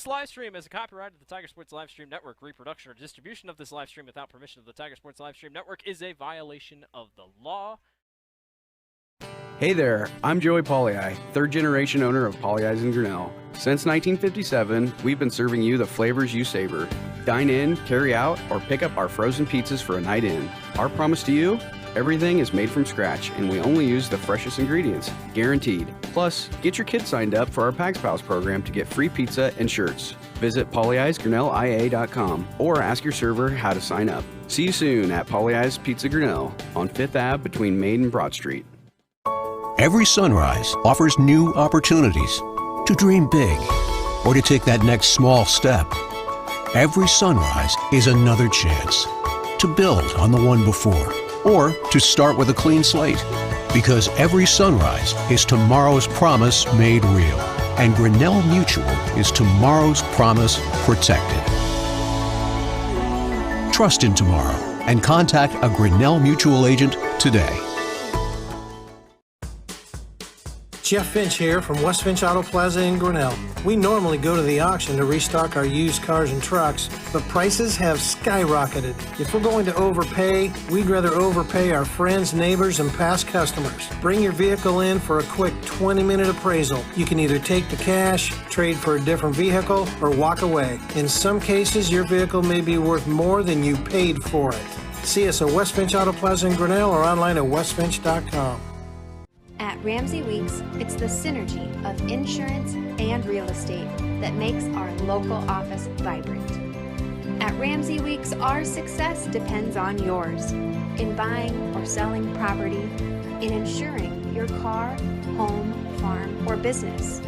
This live stream is a copyright of the Tiger Sports Livestream Network. Reproduction or distribution of this live stream without permission of the Tiger Sports Livestream Network is a violation of the law. Hey there, I'm Joey Pollei, third-generation owner of Polley's in Grinnell. Since 1957, we've been serving you the flavors you savor. Dine in, carry out, or pick up our frozen pizzas for a night in. Our promise to you? Everything is made from scratch, and we only use the freshest ingredients, guaranteed. Plus, get your kids signed up for our Pags Pals program to get free pizza and shirts. Visit polleisgrinnellia.com or ask your server how to sign up. See you soon at Polley's Pizza Grinnell on 5th Ave between Main and Broad Street. Every sunrise offers new opportunities to dream big or to take that next small step. Every sunrise is another chance to build on the one before or to start with a clean slate, because every sunrise is tomorrow's promise made real, and Grinnell Mutual is tomorrow's promise protected. Trust in tomorrow and contact a Grinnell Mutual agent today. Jeff Finch here from West Finch Auto Plaza in Grinnell. We normally go to the auction to restock our used cars and trucks, but prices have skyrocketed. If we're going to overpay, we'd rather overpay our friends, neighbors, and past customers. Bring your vehicle in for a quick 20-minute appraisal. You can either take the cash, trade for a different vehicle, or walk away. In some cases, your vehicle may be worth more than you paid for it. See us at West Finch Auto Plaza in Grinnell or online at westfinch.com. At Ramsey Weeks, it's the synergy of insurance and real estate that makes our local office vibrant. At Ramsey Weeks, our success depends on yours in buying or selling property, in insuring your car, home, farm, or business.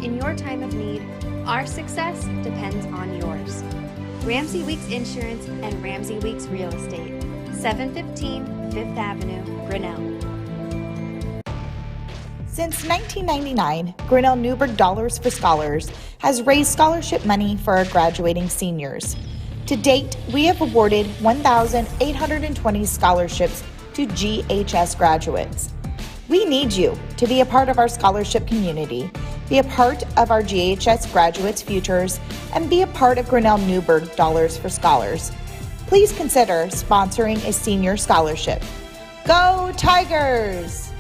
In your time of need, our success depends on yours. Ramsey Weeks Insurance and Ramsey Weeks Real Estate, 715 5th Avenue, Grinnell. Since 1999, Grinnell Newburgh Dollars for Scholars has raised scholarship money for our graduating seniors. To date, we have awarded 1,820 scholarships to GHS graduates. We need you to be a part of our scholarship community, be a part of our GHS graduates' futures, and be a part of Grinnell Newburgh Dollars for Scholars. Please consider sponsoring a senior scholarship. Go Tigers!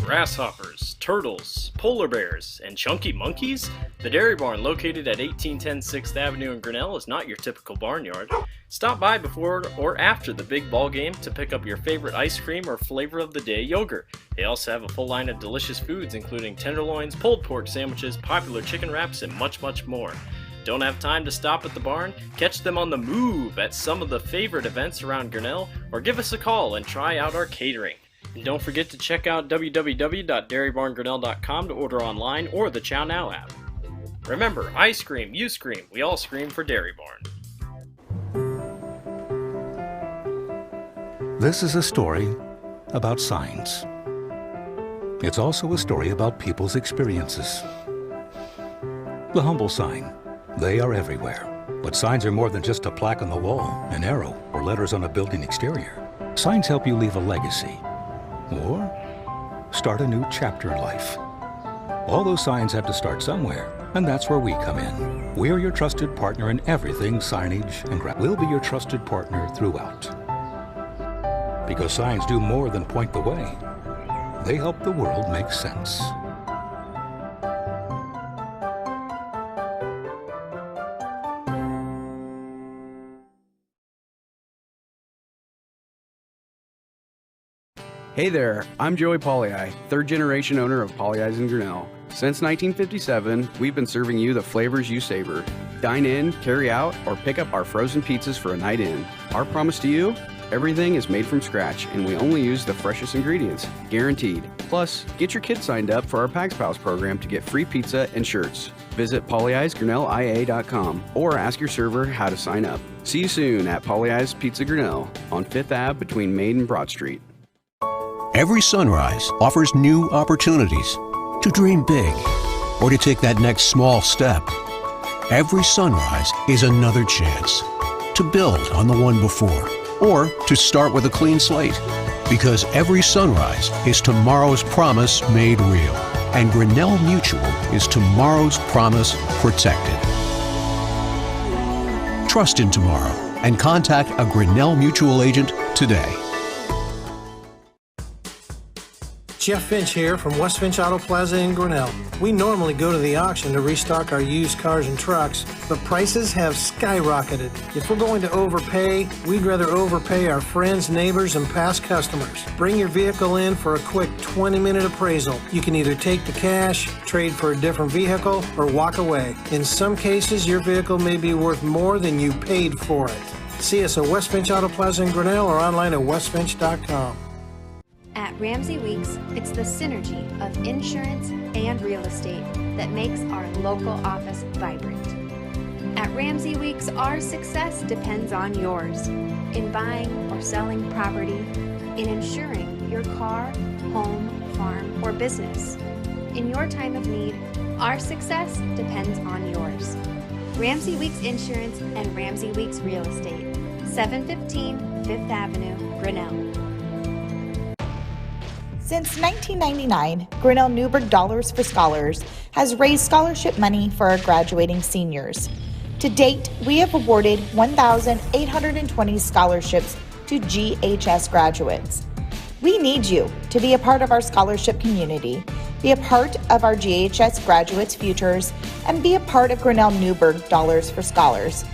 Grasshoppers, turtles, polar bears, and chunky monkeys? The Dairy Barn, located at 1810 6th Avenue in Grinnell, is not your typical barnyard. Stop by before or after the big ball game to pick up your favorite ice cream or flavor of the day yogurt. They also have a full line of delicious foods, including tenderloins, pulled pork sandwiches, popular chicken wraps, and much, much more. Don't have time to stop at the barn? Catch them on the move at some of the favorite events around Grinnell, or give us a call and try out our catering. And don't forget to check out www.dairybarngrinnell.com to order online or the Chow Now app. Remember, I scream, you scream, we all scream for Dairy Barn. This is a story about signs. It's also a story about people's experiences. The humble sign. They are everywhere. But signs are more than just a plaque on the wall, an arrow, or letters on a building exterior. Signs help you leave a legacy. Or start a new chapter in life. All those signs have to start somewhere, and that's where we come in. We're your trusted partner in everything signage and we'll be your trusted partner throughout. Because signs do more than point the way. They help the world make sense. Hey there, I'm Joey Pollei, third-generation owner of Polley's in Grinnell. Since 1957, we've been serving you the flavors you savor. Dine in, carry out, or pick up our frozen pizzas for a night in. Our promise to you? Everything is made from scratch, and we only use the freshest ingredients, guaranteed. Plus, get your kids signed up for our Pags Pals program to get free pizza and shirts. Visit polleisgrinnellia.com or ask your server how to sign up. See you soon at Polley's Pizza Grinnell on 5th Ave between Main and Broad Street. Every sunrise offers new opportunities to dream big or to take that next small step. Every sunrise is another chance to build on the one before or to start with a clean slate, because every sunrise is tomorrow's promise made real, And Grinnell Mutual is tomorrow's promise protected. Trust in tomorrow and contact a Grinnell Mutual agent today. Jeff Finch here from West Finch Auto Plaza in Grinnell. We normally go to the auction to restock our used cars and trucks, but prices have skyrocketed. If we're going to overpay, we'd rather overpay our friends, neighbors, and past customers. Bring your vehicle in for a quick 20-minute appraisal. You can either take the cash, trade for a different vehicle, or walk away. In some cases, your vehicle may be worth more than you paid for it. See us at West Finch Auto Plaza in Grinnell or online at westfinch.com. At Ramsey Weeks, it's the synergy of insurance and real estate that makes our local office vibrant. At Ramsey Weeks, our success depends on yours in buying or selling property, in insuring your car, home, farm, or business. In your time of need, our success depends on yours. Ramsey Weeks Insurance and Ramsey Weeks Real Estate, 715 Fifth Avenue, Grinnell. Since 1999, Grinnell Newberg Dollars for Scholars has raised scholarship money for our graduating seniors. To date, we have awarded 1,820 scholarships to GHS graduates. We need you to be a part of our scholarship community, be a part of our GHS graduates' futures, and be a part of Grinnell Newberg Dollars for Scholars.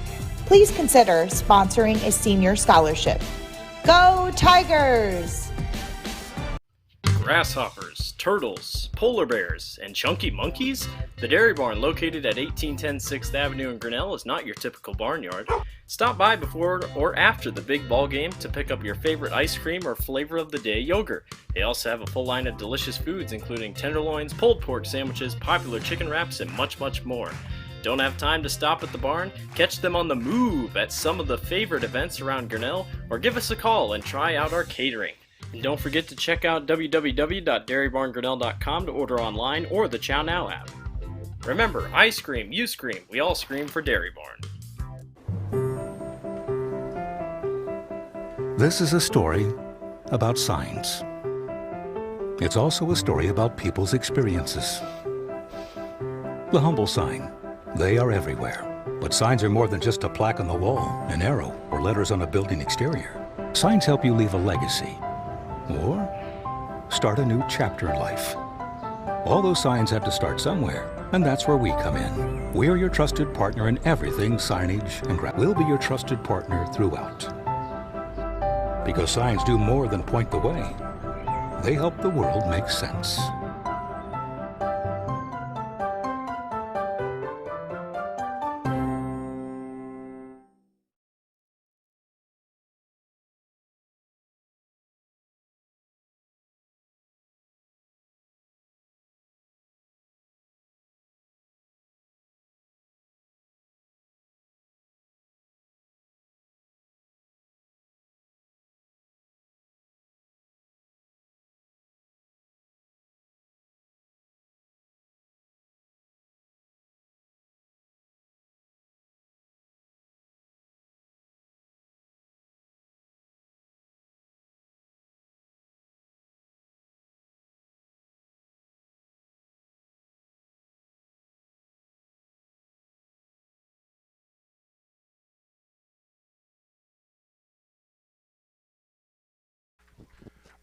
Please consider sponsoring a senior scholarship. Go Tigers! Grasshoppers, turtles, polar bears, and chunky monkeys? The Dairy Barn, located at 1810 6th Avenue in Grinnell, is not your typical barnyard. Stop by before or after the big ball game to pick up your favorite ice cream or flavor of the day yogurt. They also have a full line of delicious foods, including tenderloins, pulled pork sandwiches, popular chicken wraps, and much, much more. Don't have time to stop at the barn? Catch them on the move at some of the favorite events around Grinnell, or give us a call and try out our catering. And don't forget to check out www.dairybarngrinnell.com to order online or the Chow Now app. Remember, I scream, you scream, we all scream for Dairy Barn. This is a story about signs. It's also a story about people's experiences. The humble sign. They are everywhere. But signs are more than just a plaque on the wall, an arrow, or letters on a building exterior. Signs help you leave a legacy or start a new chapter in life. All those signs have to start somewhere, and that's where we come in. We're your trusted partner in everything signage, and we'll be your trusted partner throughout. Because signs do more than point the way. They help the world make sense.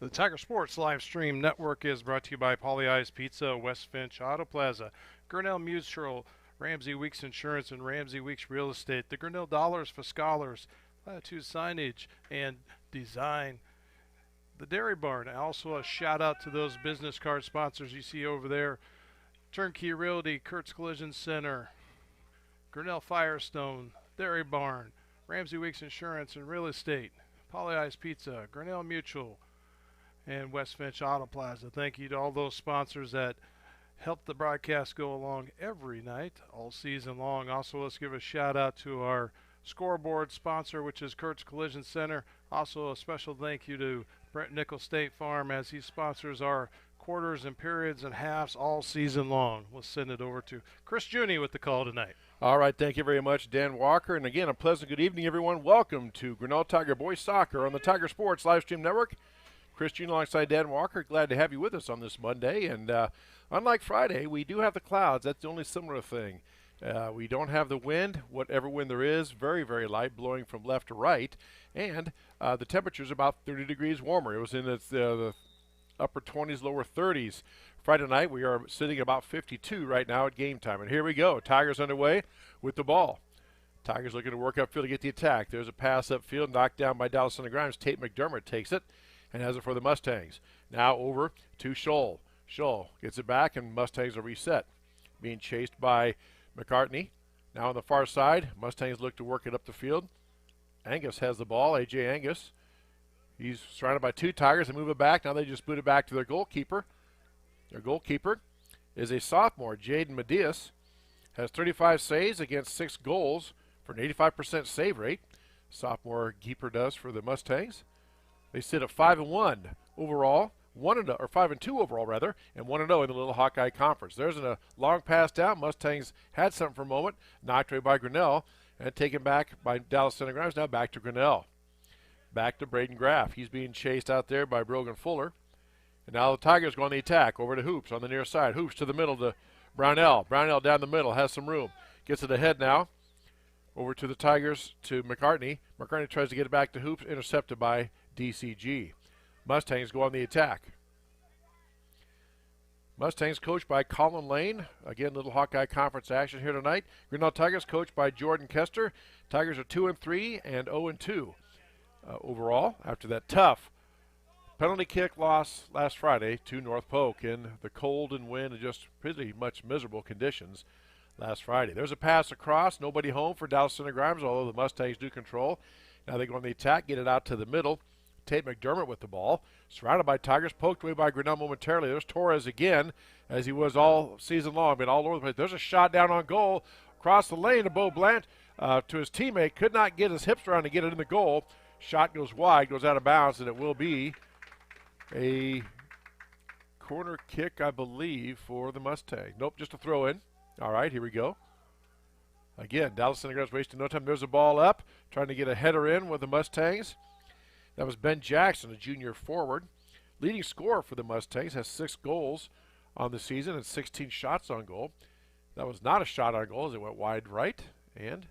The Tiger Sports live stream network is brought to you by Polly Eyes Pizza, West Finch Auto Plaza, Grinnell Mutual, Ramsey Weeks Insurance, and Ramsey Weeks Real Estate, the Grinnell Dollars for Scholars, Latitude Signage and Design, the Dairy Barn. Also a shout out to those business card sponsors you see over there: Turnkey Realty, Kurt's Collision Center, Grinnell Firestone, Dairy Barn, Ramsey Weeks Insurance and Real Estate, Polly Eyes Pizza, Grinnell Mutual, and West Finch Auto Plaza. Thank you to all those sponsors that help the broadcast go along every night, all season long. Also, let's give a shout out to our scoreboard sponsor, which is Kurt's Collision Center. Also, a special thank you to Brent Nickel State Farm, as he sponsors our quarters and periods and halves all season long. We'll send it over to Chris Juni with the call tonight. All right, thank you very much, Dan Walker. And again, a pleasant good evening, everyone. Welcome to Grinnell Tiger Boys Soccer on the Tiger Sports Livestream Network. Chris June alongside Dan Walker. Glad to have you with us on this Monday. And unlike Friday, we do have the clouds. That's the only similar thing. We don't have the wind. Whatever wind there is, very, very light, blowing from left to right. And the temperature is about 30 degrees warmer. It was in the upper 20s, lower 30s. Friday night, we are sitting about 52 right now at game time. And here we go. Tigers underway with the ball. Tigers looking to work upfield to get the attack. There's a pass upfield knocked down by Dallas Center Grimes. Tate McDermott takes it and has it for the Mustangs. Now over to Scholl. Scholl gets it back, and Mustangs are reset. Being chased by McCartney. Now on the far side, Mustangs look to work it up the field. Angus has the ball, A.J. Angus. He's surrounded by two Tigers. They move it back. Now they just boot it back to their goalkeeper. Their goalkeeper is a sophomore, Jaden Medias. Has 35 saves against 6 goals for an 85% save rate. Sophomore keeper does for the Mustangs. They sit at 5-1 overall, 5-2 overall rather, and 1-0 in the Little Hawkeye Conference. There's a long pass down. Mustangs had something for a moment, knocked away by Grinnell, and taken back by Dallas Center Grimes. Now back to Grinnell. Back to Braden Graff. He's being chased out there by Brogan Fuller. And now the Tigers go on the attack. Over to Hoops on the near side. Hoops to the middle to Brownell. Brownell down the middle, has some room. Gets it ahead now. Over to the Tigers to McCartney. McCartney tries to get it back to Hoops, intercepted by DCG. Mustangs go on the attack. Mustangs coached by Colin Lane. Again, Little Hawkeye Conference action here tonight. Grinnell Tigers coached by Jordan Kester. Tigers are 2-3 and 0-2 overall after that tough penalty kick loss last Friday to North Polk in the cold and wind and just pretty much miserable conditions last Friday. There's a pass across. Nobody home for Dallas Center Grimes, although the Mustangs do control. Now they go on the attack, get it out to the middle. Tate McDermott with the ball. Surrounded by Tigers, poked away by Grinnell momentarily. There's Torres again, as he was all season long, been all over the place. There's a shot down on goal. Across the lane to Bo Blant to his teammate. Could not get his hips around to get it in the goal. Shot goes wide, goes out of bounds, and it will be a corner kick, I believe, for the Mustangs. Nope, just a throw in. All right, here we go. Again, Dallas Center Grimes wasting no time. There's a ball up, trying to get a header in with the Mustangs. That was Ben Jackson, a junior forward. Leading scorer for the Mustangs, has 6 goals on the season and 16 shots on goal. That was not a shot on goal as it went wide right, and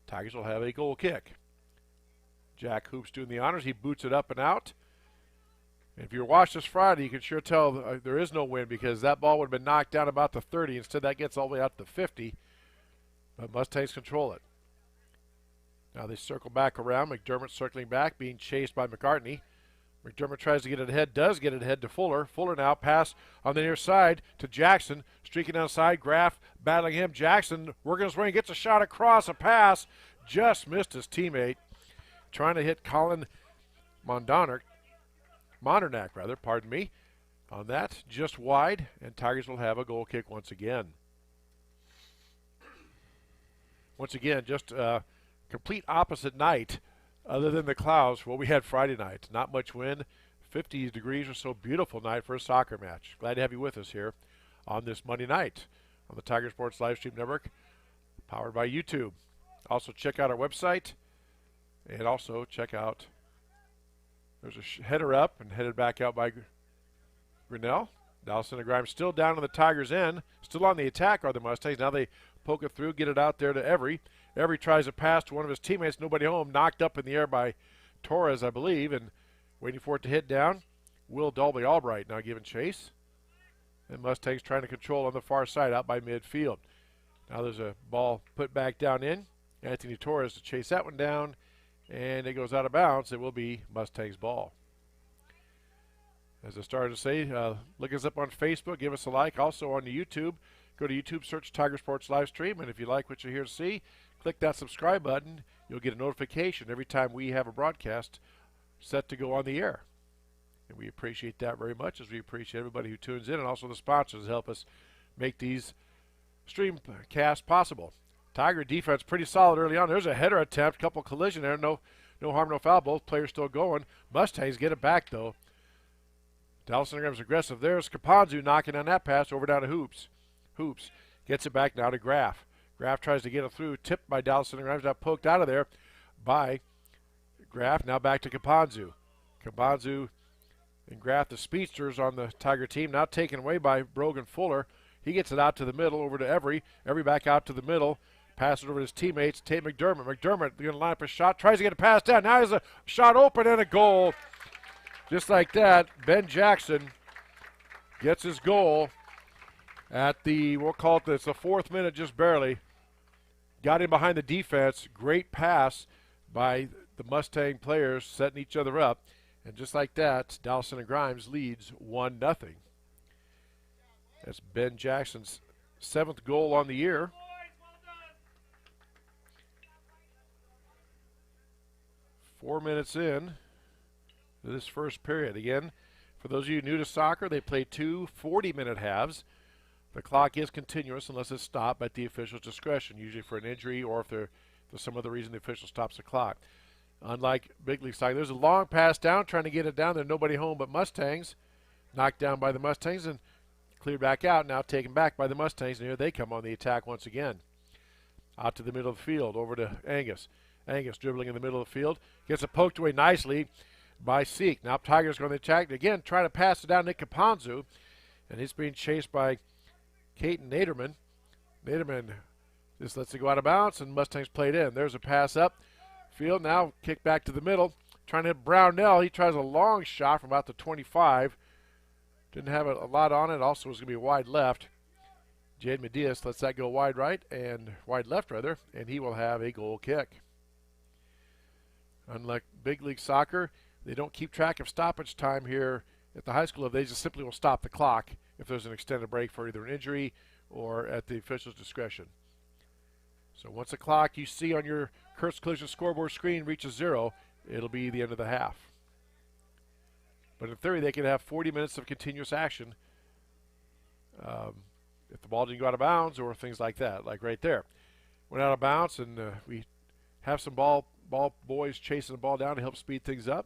Tigers will have a goal kick. Jack Hoops doing the honors. He boots it up and out. And if you watched this Friday, you can sure tell there is no win because that ball would have been knocked down about the 30. Instead, that gets all the way out to the 50. But Mustangs control it. Now they circle back around. McDermott circling back, being chased by McCartney. McDermott tries to get it ahead, does get it ahead to Fuller. Fuller now pass on the near side to Jackson. Streaking outside, Graff battling him. Jackson working his way, gets a shot across, a pass. Just missed his teammate. Trying to hit Colin Mondernack, on that, just wide, and Tigers will have a goal kick once again. Once again, just a complete opposite night other than the clouds for what we had Friday night. Not much wind, 50 degrees or so, beautiful night for a soccer match. Glad to have you with us here on this Monday night on the Tiger Sports Livestream Network, powered by YouTube. Also check out our website, and also check out, there's a header up and headed back out by Grinnell. Dallas Center Grimes still down on the Tigers' end. Still on the attack are the Mustangs. Now they poke it through, get it out there to Every. Every tries a pass to one of his teammates. Nobody home. Knocked up in the air by Torres, I believe, and waiting for it to hit down. Will Dalby Albright now giving chase. And Mustangs trying to control on the far side out by midfield. Now there's a ball put back down in. Anthony Torres to chase that one down. And it goes out of bounds. It will be Mustangs ball. As I started to say, look us up on Facebook. Give us a like. Also on the YouTube. Go to YouTube, search Tiger Sports Livestream. And if you like what you're here to see, click that subscribe button. You'll get a notification every time we have a broadcast set to go on the air. And we appreciate that very much, as we appreciate everybody who tunes in and also the sponsors that help us make these stream casts possible. Tiger defense pretty solid early on. There's a header attempt, couple collision there. No harm, no foul. Both players still going. Mustangs get it back, though. Dallas Center Grimes aggressive. There's Kapanzu knocking on that pass over down to Hoops. Hoops gets it back now to Graff. Graff tries to get it through. Tipped by Dallas Center Grimes. Now poked out of there by Graff. Now back to Kapanzu. Kapanzu And Graff, the speedsters on the Tiger team, now taken away by Brogan Fuller. He gets it out to the middle, over to Every. Every back out to the middle. Pass it over to his teammates. Tate McDermott. McDermott going to line up a shot. Tries to get a pass down. Now there's a shot open and a goal. Just like that, Ben Jackson gets his goal at the, we'll call it the fourth minute, just barely. Got in behind the defense. Great pass by the Mustang players setting each other up. And just like that, Dallison and Grimes leads 1-0. That's Ben Jackson's 7th goal on the year. Four minutes in to this first period. Again, for those of you new to soccer, they play two 40-minute halves. The clock is continuous unless it's stopped at the official's discretion, usually for an injury or if there's some other reason the official stops the clock. Unlike big league soccer, there's a long pass down, trying to get it down there. Nobody home but Mustangs. Knocked down by the Mustangs and cleared back out. Now taken back by the Mustangs, and here they come on the attack once again. Out to the middle of the field, over to Angus. Angus dribbling in the middle of the field. Gets it poked away nicely by Seek. Now Tigers going to attack. Again, trying to pass it down Nick Caponzu. And he's being chased by Caton Naderman. Naderman just lets it go out of bounds, and Mustangs played in. There's a pass up field. Now kick back to the middle. Trying to hit Brownell. He tries a long shot from about the 25. Didn't have a lot on it. Also was going to be wide left. Jade Medias lets that go wide right, and wide left rather, and he will have a goal kick. Unlike big league soccer, they don't keep track of stoppage time here at the high school level. They just simply will stop the clock if there's an extended break for either an injury or at the official's discretion. So once the clock you see on your Kurtz Collision scoreboard screen reaches 0, it'll be the end of the half. But in theory, they could have 40 minutes of continuous action if the ball didn't go out of bounds or things like that, like right there. Went out of bounds, and we have some ball boys chasing the ball down to help speed things up.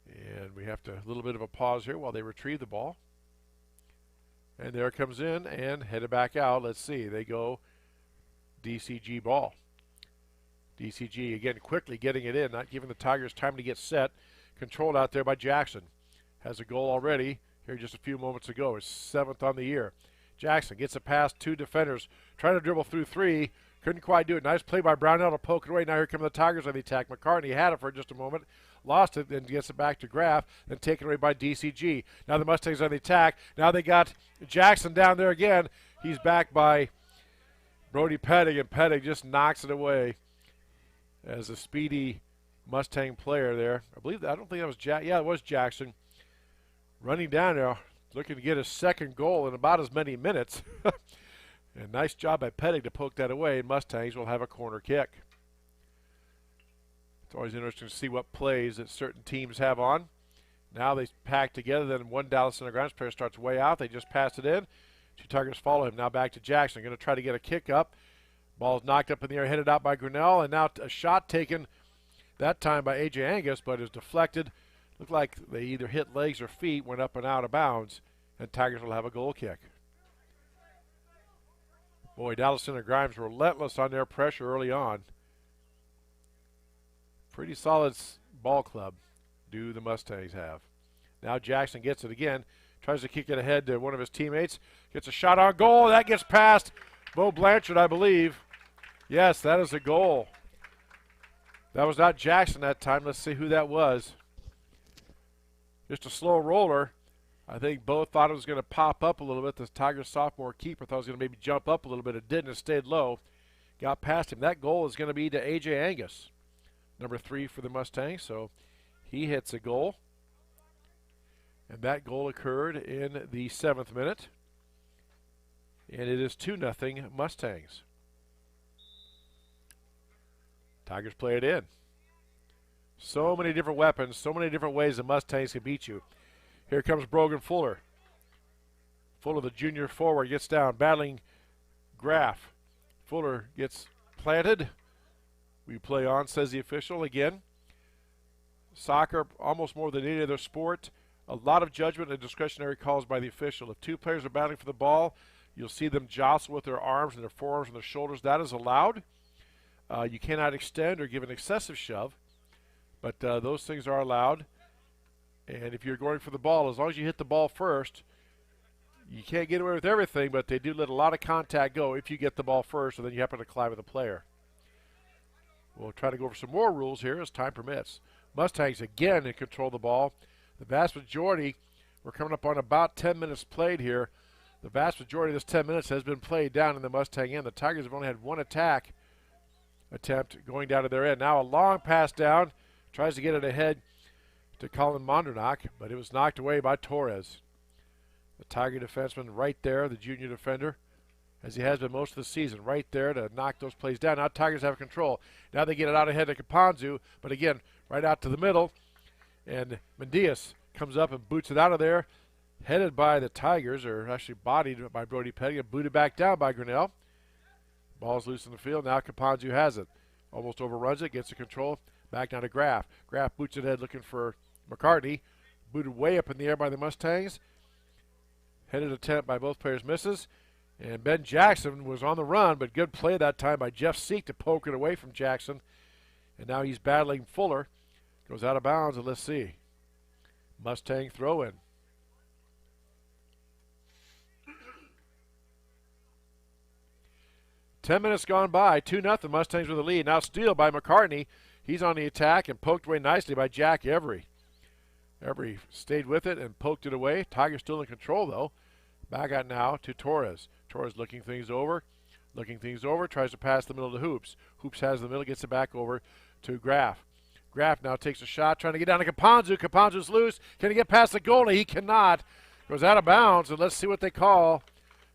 And we have a little bit of a pause here while they retrieve the ball. And there it comes in and headed back out. Let's see. They go DCG ball. DCG again quickly getting it in, not giving the Tigers time to get set. Controlled out there by Jackson. Has a goal already here just a few moments ago. His 7th on the year. Jackson gets it past 2 defenders. Trying to dribble through 3. Couldn't quite do it. Nice play by Brownell to poke it away. Now here come the Tigers on the attack. McCartney had it for just a moment. Lost it, then gets it back to Graff, then taken away by DCG. Now the Mustangs on the attack. Now they got Jackson down there again. He's back by Brody Pettig, and Pettig just knocks it away as a speedy Mustang player there. I don't think that was yeah, it was Jackson. Running down there, looking to get his 2nd goal in about as many minutes. And nice job by Pettig to poke that away, and Mustangs will have a corner kick. It's always interesting to see what plays that certain teams have on. Now they pack together, then one Dallas Center Grimes player starts way out. They just pass it in. 2 Tigers follow him. Now back to Jackson. Going to try to get a kick up. Ball's knocked up in the air, headed out by Grinnell, and now a shot taken that time by A.J. Angus, but is deflected. Looked like they either hit legs or feet, went up and out of bounds, and Tigers will have a goal kick. Boy, Dallas Center Grimes relentless on their pressure early on. Pretty solid ball club do the Mustangs have. Now Jackson gets it again. Tries to kick it ahead to one of his teammates. Gets a shot on goal. That gets past Bo Blanchard, I believe. Yes, that is a goal. That was not Jackson that time. Let's see who that was. Just a slow roller. I think both thought it was going to pop up a little bit. The Tigers sophomore keeper thought it was going to maybe jump up a little bit. It didn't. It stayed low. Got past him. That goal is going to be to A.J. Angus, number 3 for the Mustangs. So he hits a goal. And that goal occurred in the 7th minute. And it is 2-0 Mustangs. Tigers play it in. So many different weapons, so many different ways the Mustangs can beat you. Here comes Brogan Fuller. Fuller, the junior forward, gets down, battling Graff. Fuller gets planted. We play on, says the official again. Soccer, almost more than any other sport, a lot of judgment and discretionary calls by the official. If 2 players are battling for the ball, you'll see them jostle with their arms and their forearms and their shoulders. That is allowed. You cannot extend or give an excessive shove, but those things are allowed. And if you're going for the ball, as long as you hit the ball first, you can't get away with everything, but they do let a lot of contact go if you get the ball first, and then you happen to collide with a player. We'll try to go over some more rules here as time permits. Mustangs again in control of the ball. The vast majority, we're coming up on about 10 minutes played here. The vast majority of this 10 minutes has been played down in the Mustang end. The Tigers have only had one attack attempt going down to their end. Now a long pass down, tries to get it ahead to Colin Mondernock, but it was knocked away by Torres. The Tiger defenseman right there, the junior defender, as he has been most of the season, right there to knock those plays down. Now Tigers have control. Now they get it out ahead to Kapanzu, but again, right out to the middle, and Mendias comes up and boots it out of there, headed by the Tigers, or actually bodied by Brody Petty, and booted back down by Grinnell. Ball's loose in the field. Now Kapanzu has it. Almost overruns it, gets the control. Back down to Graff. Graff boots it ahead looking for McCartney. Booted way up in the air by the Mustangs. Headed attempt by both players misses. And Ben Jackson was on the run, but good play that time by Jeff Seek to poke it away from Jackson. And now he's battling Fuller. Goes out of bounds, and let's see. Mustang throw in. Ten minutes gone by, 2-0 Mustangs with the lead. Now steal by McCartney. He's on the attack and poked away nicely by Jack Every. Every stayed with it and poked it away. Tigers still in control though. Back out now to Torres. Torres looking things over, tries to pass the middle to Hoops. Hoops has the middle, gets it back over to Graff. Graff now takes a shot, trying to get down to Kapanzu. Kapanzu's loose. Can he get past the goalie? He cannot. Goes out of bounds, and let's see what they call.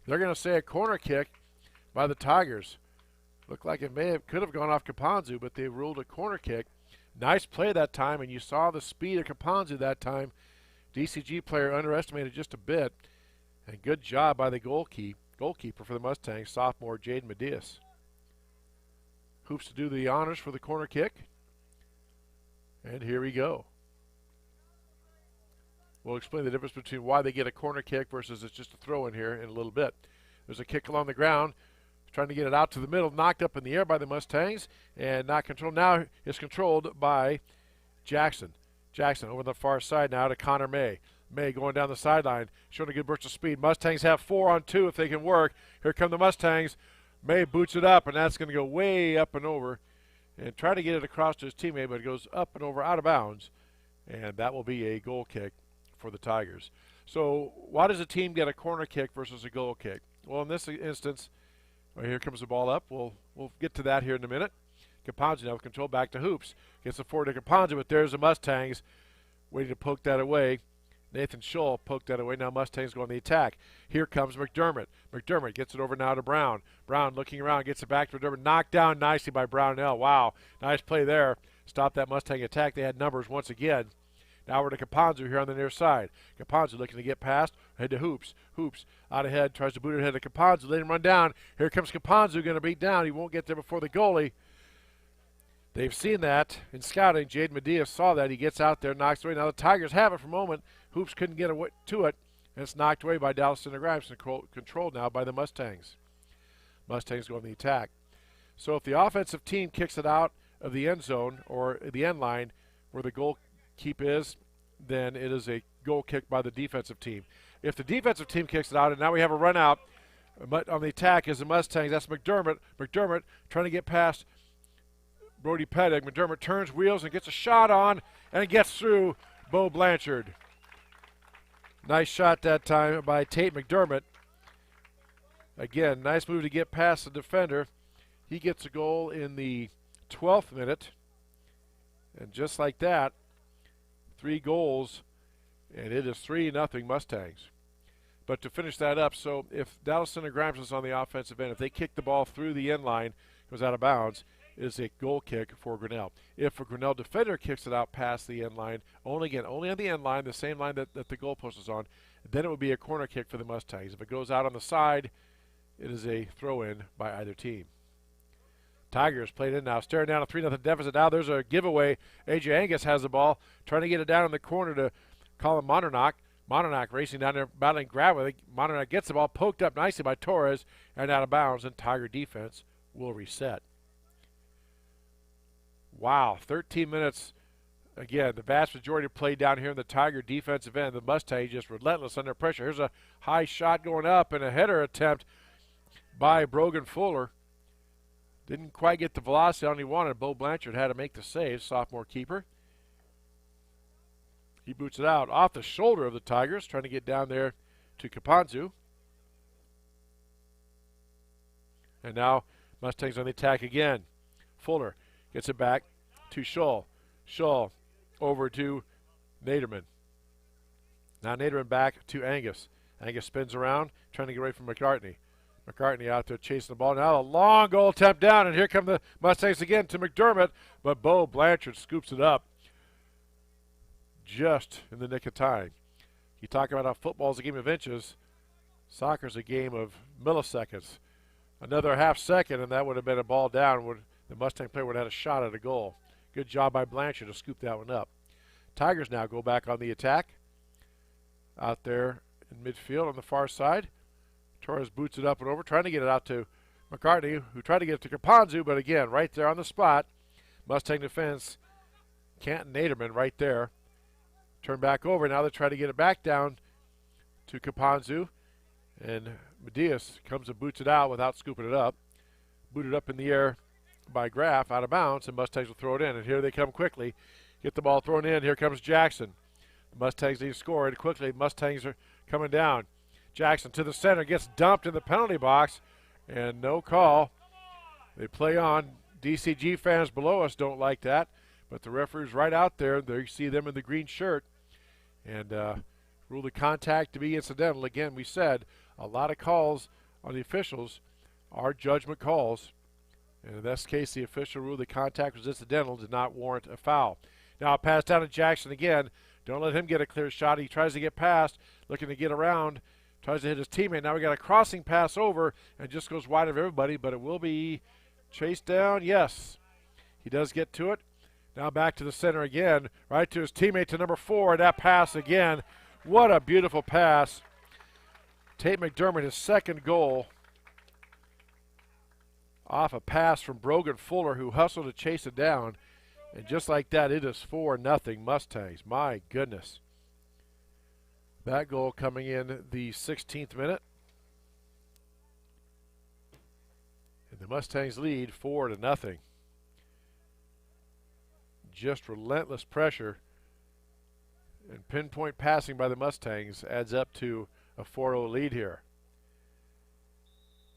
They're going to say a corner kick by the Tigers. Looked like it could have gone off Kapanzu, but they ruled a corner kick. Nice play that time, and you saw the speed of Kapanzu that time. DCG player underestimated just a bit, and good job by the goalkeeper for the Mustangs, sophomore Jaden Medias. Hoops to do the honors for the corner kick, and here we go. We'll explain the difference between why they get a corner kick versus it's just a throw in here in a little bit. There's a kick along the ground. Trying to get it out to the middle, knocked up in the air by the Mustangs, and not controlled. Now it's controlled by Jackson. Jackson over the far side now to Connor May. May going down the sideline, showing a good burst of speed. Mustangs have 4-on-2 if they can work. Here come the Mustangs. May boots it up, and that's going to go way up and over. And try to get it across to his teammate, but it goes up and over out of bounds. And that will be a goal kick for the Tigers. So why does a team get a corner kick versus a goal kick? Well, in this instance, here comes the ball up. We'll get to that here in a minute. Kapanzu now with control back to Hoops. Gets the forward to Kapanzu, but there's the Mustangs waiting to poke that away. Nathan Scholl poked that away. Now Mustangs go on the attack. Here comes McDermott. McDermott gets it over now to Brown. Brown looking around, gets it back to McDermott. Knocked down nicely by Brownell. Wow, nice play there. Stopped that Mustang attack. They had numbers once again. Now we're to Kapanzu here on the near side. Kapanzu looking to get past. Head to Hoops. Hoops out ahead. Tries to boot it ahead to Kapanzu. Let him run down. Here comes Kapanzu. Going to beat down. He won't get there before the goalie. They've seen that in scouting. Jade Medea saw that. He gets out there, knocks away. Now the Tigers have it for a moment. Hoops couldn't get away to it. And it's knocked away by Dallas Grimes. Controlled now by the Mustangs. Mustangs go on the attack. So if the offensive team kicks it out of the end zone or the end line where the goal keep is, then it is a goal kick by the defensive team. If the defensive team kicks it out, and now we have a run out, but on the attack is the Mustangs. That's McDermott. McDermott trying to get past Brody Pettig. McDermott turns wheels and gets a shot on and gets through Bo Blanchard. Nice shot that time by Tate McDermott. Again, nice move to get past the defender. He gets a goal in the 12th minute. And just like that, 3 goals, and it is 3-0 Mustangs. But to finish that up, so if Dallas Grimes is on the offensive end, if they kick the ball through the end line, goes out of bounds, it is a goal kick for Grinnell. If a Grinnell defender kicks it out past the end line, only on the end line, the same line that the goalpost is on, then it would be a corner kick for the Mustangs. If it goes out on the side, it is a throw-in by either team. Tigers played in now, staring down a 3-0 deficit. Now there's a giveaway. A.J. Angus has the ball, trying to get it down in the corner to Colin Mondernock. Mondernock racing down there, battling grab with it. Mondernock gets the ball, poked up nicely by Torres, and out of bounds, and Tiger defense will reset. Wow, 13 minutes again, the vast majority of play down here in the Tiger defensive end. The Mustangs just relentless under pressure. Here's a high shot going up and a header attempt by Brogan Fuller. Didn't quite get the velocity on he wanted. Bo Blanchard had to make the save, sophomore keeper. He boots it out off the shoulder of the Tigers, trying to get down there to Kapanzu. And now Mustangs on the attack again. Fuller gets it back to Shull. Shull over to Naderman. Now Naderman back to Angus. Angus spins around, trying to get away from McCartney. McCartney out there chasing the ball. Now a long goal attempt down, and here come the Mustangs again to McDermott, but Bo Blanchard scoops it up just in the nick of time. You talk about how football is a game of inches. Soccer's a game of milliseconds. Another half second, and that would have been a ball down. The Mustang player would have had a shot at a goal. Good job by Blanchard to scoop that one up. Tigers now go back on the attack. Out there in midfield on the far side. Torres boots it up and over, trying to get it out to McCartney, who tried to get it to Kapanzu, but again, right there on the spot. Mustang defense, Canton Naderman right there. Turn back over. Now they try to get it back down to Kapanzu. And Medias comes and boots it out without scooping it up. Booted up in the air by Graff, out of bounds, and Mustangs will throw it in. And here they come quickly. Get the ball thrown in. Here comes Jackson. The Mustangs need to score it quickly. Mustangs are coming down. Jackson to the center, gets dumped in the penalty box, and no call. They play on. DCG fans below us don't like that, but the referee's right out there. There you see them in the green shirt, and rule the contact to be incidental. Again, we said a lot of calls on the officials are judgment calls, and in this case, the official ruled the contact was incidental, did not warrant a foul. Now a pass down to Jackson again. Don't let him get a clear shot. He tries to get past, looking to get around. Tries to hit his teammate. Now we got a crossing pass over and just goes wide of everybody, but it will be chased down. Yes, he does get to it. Now back to the center again, right to his teammate to number 4, and that pass again. What a beautiful pass. Tate McDermott, his second goal, off a pass from Brogan Fuller, who hustled to chase it down. And just like that, it is 4-0 Mustangs. My goodness. That goal coming in the 16th minute. And the Mustangs lead 4-0. Just relentless pressure and pinpoint passing by the Mustangs adds up to a 4-0 lead here.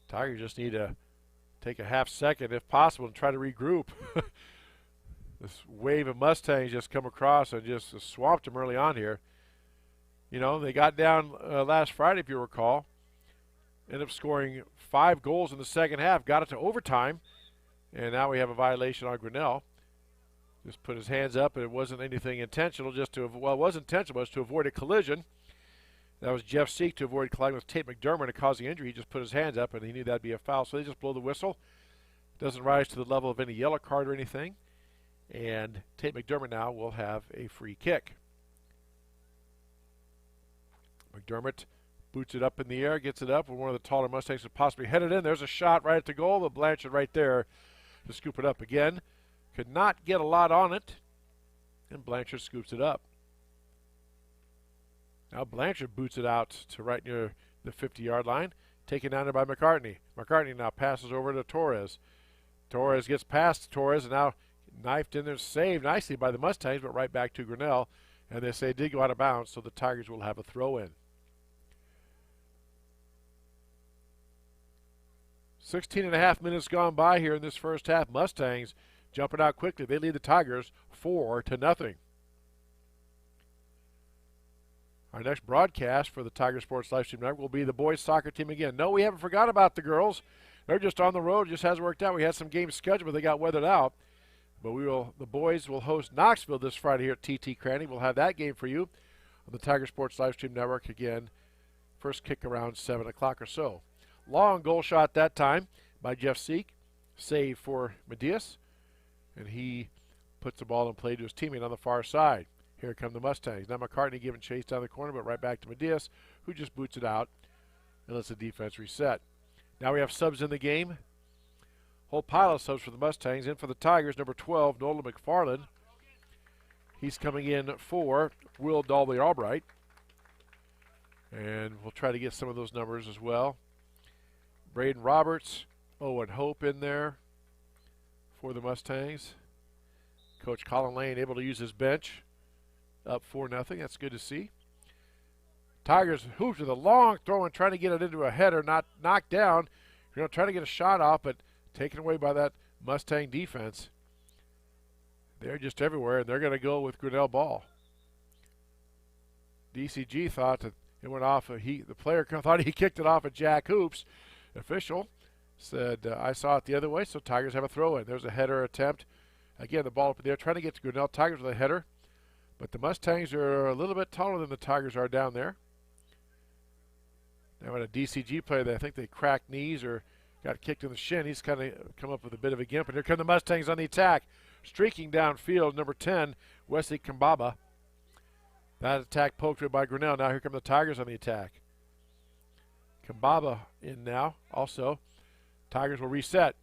Tigers just need to take a half second if possible and try to regroup. This wave of Mustangs just come across and just swamped them early on here. You know, they got down last Friday, if you recall. Ended up scoring 5 goals in the second half. Got it to overtime. And now we have a violation on Grinnell. Just put his hands up, and it wasn't anything intentional. It was intentional, but it was to avoid a collision. That was Jeff Seek to avoid colliding with Tate McDermott and causing injury. He just put his hands up, and he knew that would be a foul. So they just blow the whistle. Doesn't rise to the level of any yellow card or anything. And Tate McDermott now will have a free kick. McDermott boots it up in the air, gets it up, and one of the taller Mustangs could possibly head it in. There's a shot right at the goal, but Blanchard right there to scoop it up again. Could not get a lot on it, and Blanchard scoops it up. Now Blanchard boots it out to right near the 50-yard line, taken down there by McCartney. McCartney now passes over to Torres. Torres gets past Torres, and now knifed in there, saved nicely by the Mustangs, but right back to Grinnell. And they say it did go out of bounds, so the Tigers will have a throw-in. 16.5 minutes gone by here in this first half. Mustangs jumping out quickly. They lead the Tigers 4-0. Our next broadcast for the Tiger Sports Livestream Network will be the boys soccer team again. No, we haven't forgot about the girls. They're just on the road. It just hasn't worked out. We had some games scheduled, but they got weathered out. But the boys will host Knoxville this Friday here at TT Cranny. We'll have that game for you on the Tiger Sports Livestream Network again. First kick around 7 o'clock or so. Long goal shot that time by Jeff Seek. Save for Medias. And he puts the ball in play to his teammate on the far side. Here come the Mustangs. Now McCartney giving chase down the corner, but right back to Medias, who just boots it out and lets the defense reset. Now we have subs in the game. Whole pile of subs for the Mustangs. In for the Tigers, number 12, Nolan McFarland. He's coming in for Will Dalby Albright. And we'll try to get some of those numbers as well. Braden Roberts, Owen Hope in there for the Mustangs. Coach Colin Lane able to use his bench. Up 4-0. That's good to see. Tigers hoops with a long throw and trying to get it into a header, not knocked down. You're going to try to get a shot off, but taken away by that Mustang defense. They're just everywhere, and they're going to go with Grinnell ball. DCG thought that it went off. The player thought he kicked it off at Jack Hoops. Official said, I saw it the other way, so Tigers have a throw in. There's a header attempt. Again, the ball up there, trying to get to Grinnell. Tigers with a header, but the Mustangs are a little bit taller than the Tigers are down there. Now, when a DCG player, I think they cracked knees or got kicked in the shin. He's kind of come up with a bit of a gimp. And here come the Mustangs on the attack. Streaking downfield, number 10, Wesley Kambaba. That attack poked away by Grinnell. Now here come the Tigers on the attack. Kambaba in now. Also, Tigers will reset.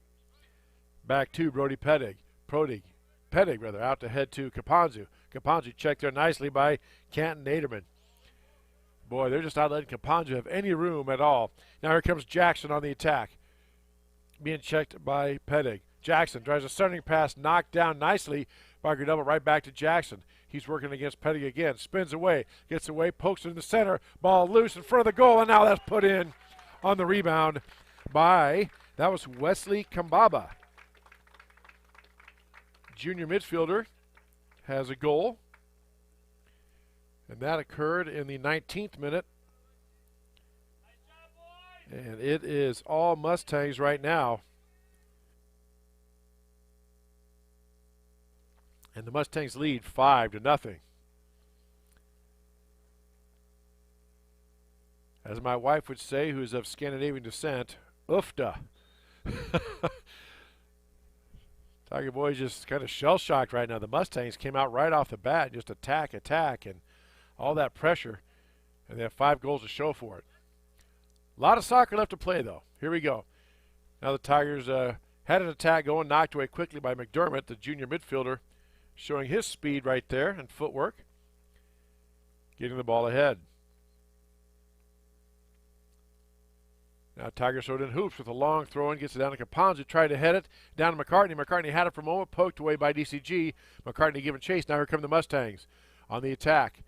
Back to Brody Pedig. Pedig, out to head to Kapanzu. Kapanzu checked there nicely by Canton Naderman. Boy, they're just not letting Kapanzu have any room at all. Now here comes Jackson on the attack. Being checked by Pedig. Jackson drives a centering pass, knocked down nicely by Grinnell, but right back to Jackson. He's working against Pedig again. Spins away, gets away, pokes it in the center. Ball loose in front of the goal, and now that's put in on the rebound by, that was Wesley Kambaba. Junior midfielder has a goal. And that occurred in the 19th minute. And it is all Mustangs right now. And the Mustangs lead 5-0. As my wife would say, who's of Scandinavian descent, oofda. Tiger boys just kind of shell-shocked right now. The Mustangs came out right off the bat, just attack, and all that pressure, and they have 5 goals to show for it. A lot of soccer left to play, though. Here we go. Now the Tigers had an attack going, knocked away quickly by McDermott, the junior midfielder, showing his speed right there and footwork, getting the ball ahead. Now Tigers throw it in hoops with a long throw in, gets it down to Kapanzu, tried to head it down to McCartney. McCartney had it for a moment, poked away by DCG. McCartney giving chase. Now here come the Mustangs on the attack.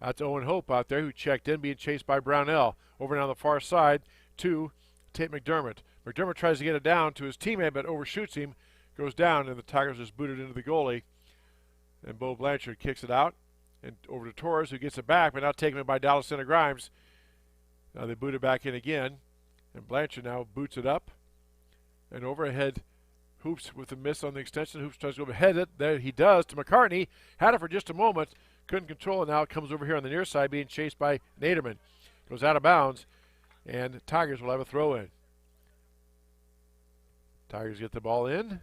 That's Owen Hope out there who checked in, being chased by Brownell. Over down the far side to Tate McDermott. McDermott tries to get it down to his teammate, but overshoots him, goes down, and the Tigers just booted into the goalie. And Bo Blanchard kicks it out and over to Torres, who gets it back, but now taken it by Dallas Grimes. Now they boot it back in again, and Blanchard now boots it up. And overhead, Hoops with a miss on the extension. Hoops tries to overhead it. There he does to McCartney. Had it for just a moment. Couldn't control it. Now it comes over here on the near side, being chased by Naderman. Goes out of bounds, and Tigers will have a throw in. Tigers get the ball in.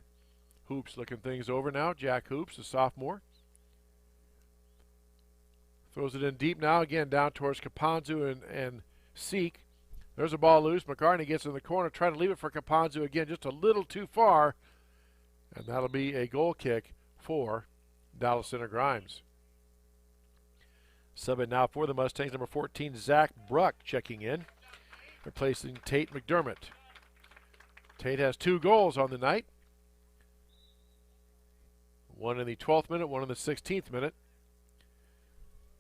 Hoops looking things over now. Jack Hoops, the sophomore. Throws it in deep now, again down towards Kapanzu and Seek. There's a ball loose. McCartney gets in the corner, trying to leave it for Kapanzu again, just a little too far. And that'll be a goal kick for Dallas Grimes. Subbing now for the Mustangs, number 14, Zach Bruck checking in, replacing Tate McDermott. Tate has 2 goals on the night. One in the 12th minute, one in the 16th minute.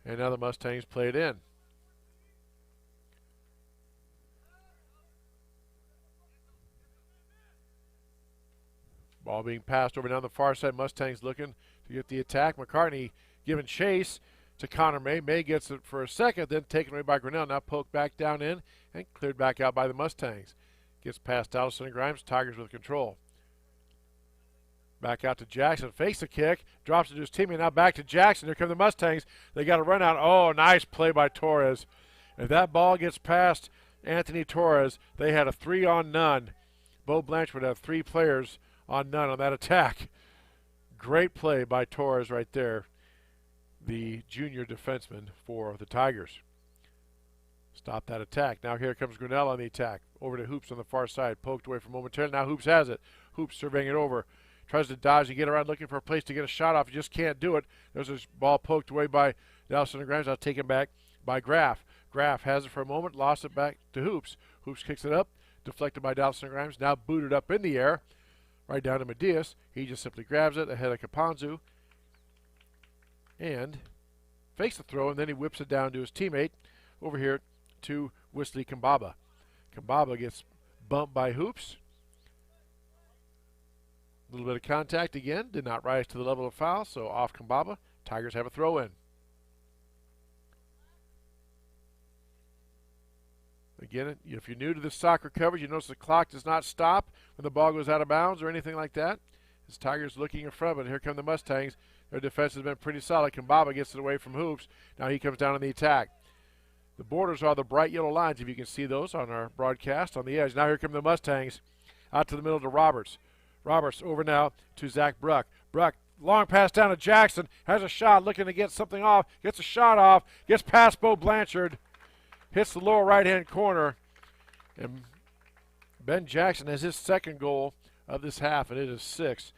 And now the Mustangs play it in. Ball being passed over down the far side. Mustangs looking to get the attack. McCartney giving chase to Connor May. May gets it for a second, then taken away by Grinnell. Now poked back down in and cleared back out by the Mustangs. Gets past Allison and Grimes. Tigers with control. Back out to Jackson. Fakes the kick. Drops it to his teammate. Now back to Jackson. Here come the Mustangs. They got a run out. Oh, nice play by Torres. If that ball gets past Anthony Torres, they had a 3-on-none. Bo Blanchard would have 3 players on none on that attack. Great play by Torres right there, the junior defenseman for the Tigers. Stop that attack. Now here comes Grinnell on the attack. Over to Hoops on the far side. Poked away for momentarily. Now Hoops has it. Hoops surveying it over tries to dodge and get around looking for a place to get a shot off. He just can't do it. There's this ball poked away by Dallas and Grimes. I'll take him back by Graff. Graff has it for a moment, lost it back to Hoops. Hoops kicks it up, deflected by Dallas and Grimes, now booted up in the air, right down to Medias. He just simply grabs it ahead of Kapanzu and fakes the throw, and then he whips it down to his teammate over here to Wesley Kambaba. Kambaba gets bumped by Hoops. A little bit of contact again, did not rise to the level of foul, so off Kambaba. Tigers have a throw in. Again, if you're new to this soccer coverage, you notice the clock does not stop when the ball goes out of bounds or anything like that. As Tigers looking in front of it, here come the Mustangs. Their defense has been pretty solid. Kambaba gets it away from Hoops. Now he comes down on the attack. The borders are the bright yellow lines, if you can see those on our broadcast on the edge. Now here come the Mustangs out to the middle to Roberts. Roberts over now to Zach Bruck. Bruck, long pass down to Jackson. Has a shot, looking to get something off. Gets a shot off. Gets past Bo Blanchard. Hits the lower right-hand corner. And Ben Jackson has his second goal of this half, and it is 6-0.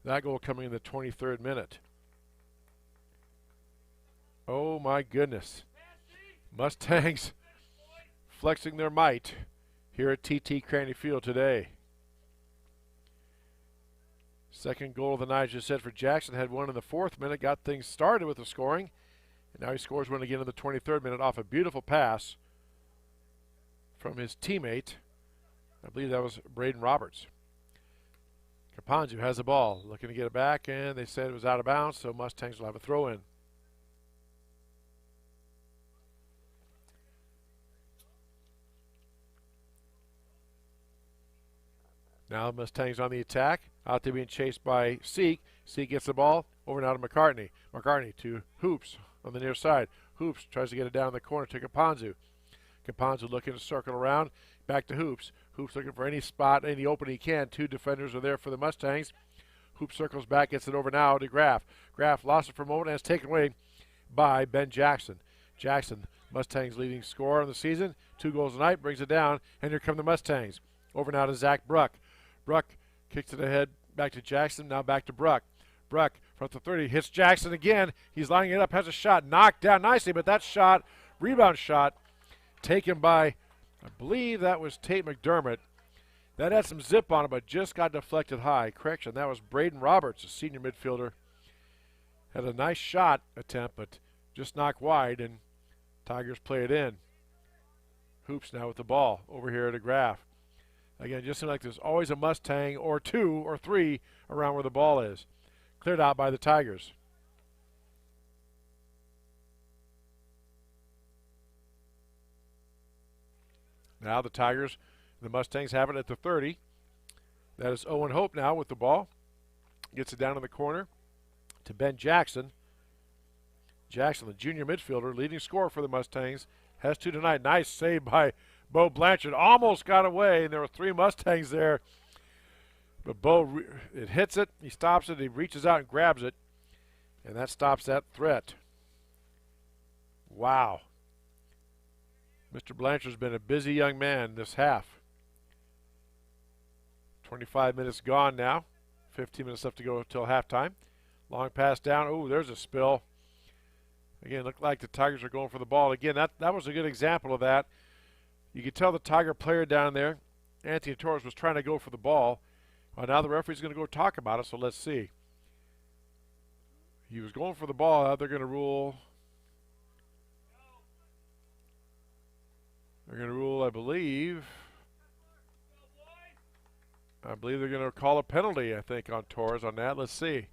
That goal coming in the 23rd minute. Oh, my goodness. Mustangs flexing their might here at TT Cranny Field today. Second goal of the night, just said, for Jackson. Had one in the 4th minute, got things started with the scoring. And now he scores one again in the 23rd minute off a beautiful pass from his teammate. I believe that was Braden Roberts. Kapanzu has the ball, looking to get it back, and they said it was out of bounds, so Mustangs will have a throw in. Now Mustangs on the attack, out there being chased by Seek. Seek gets the ball, over now to McCartney. McCartney to Hoops on the near side. Hoops tries to get it down in the corner to Kapanzu. Kapanzu looking to circle around, back to Hoops. Hoops looking for any spot, any opening he can. 2 defenders are there for the Mustangs. Hoops circles back, gets it over now to Graff. Graff lost it for a moment and it's taken away by Ben Jackson. Jackson, Mustangs leading scorer in the season. 2 goals a night, brings it down, and here come the Mustangs. Over now to Zach Bruck. Bruck kicks it ahead, back to Jackson, now back to Bruck. Bruck from the 30 hits Jackson again. He's lining it up, has a shot knocked down nicely, but that shot, rebound shot, taken by, I believe that was Tate McDermott. That had some zip on it, but just got deflected high. Correction, that was Braden Roberts, a senior midfielder. Had a nice shot attempt, but just knocked wide, and Tigers play it in. Hoops now with the ball over here to Graff. Again, just seems like there's always a Mustang or 2 or 3 around where the ball is. Cleared out by the Tigers. Now the Tigers, the Mustangs have it at the 30. That is Owen Hope now with the ball. Gets it down in the corner to Ben Jackson. Jackson, the junior midfielder, leading scorer for the Mustangs, has 2 tonight. Nice save by Bo Blanchard. Almost got away, and there were 3 Mustangs there. But Bo, it hits it, he stops it, he reaches out and grabs it, and that stops that threat. Wow. Mr. Blanchard's been a busy young man this half. 25 minutes gone now. 15 minutes left to go until halftime. Long pass down. Oh, there's a spill. Again, looked like the Tigers are going for the ball. Again, that was a good example of that. You could tell the Tiger player down there, Anthony Torres, was trying to go for the ball. Well, now the referee's going to go talk about it, so let's see. He was going for the ball. Now they're going to rule. They're going to rule, I believe they're going to call a penalty, I think, on Torres on that. Let's see.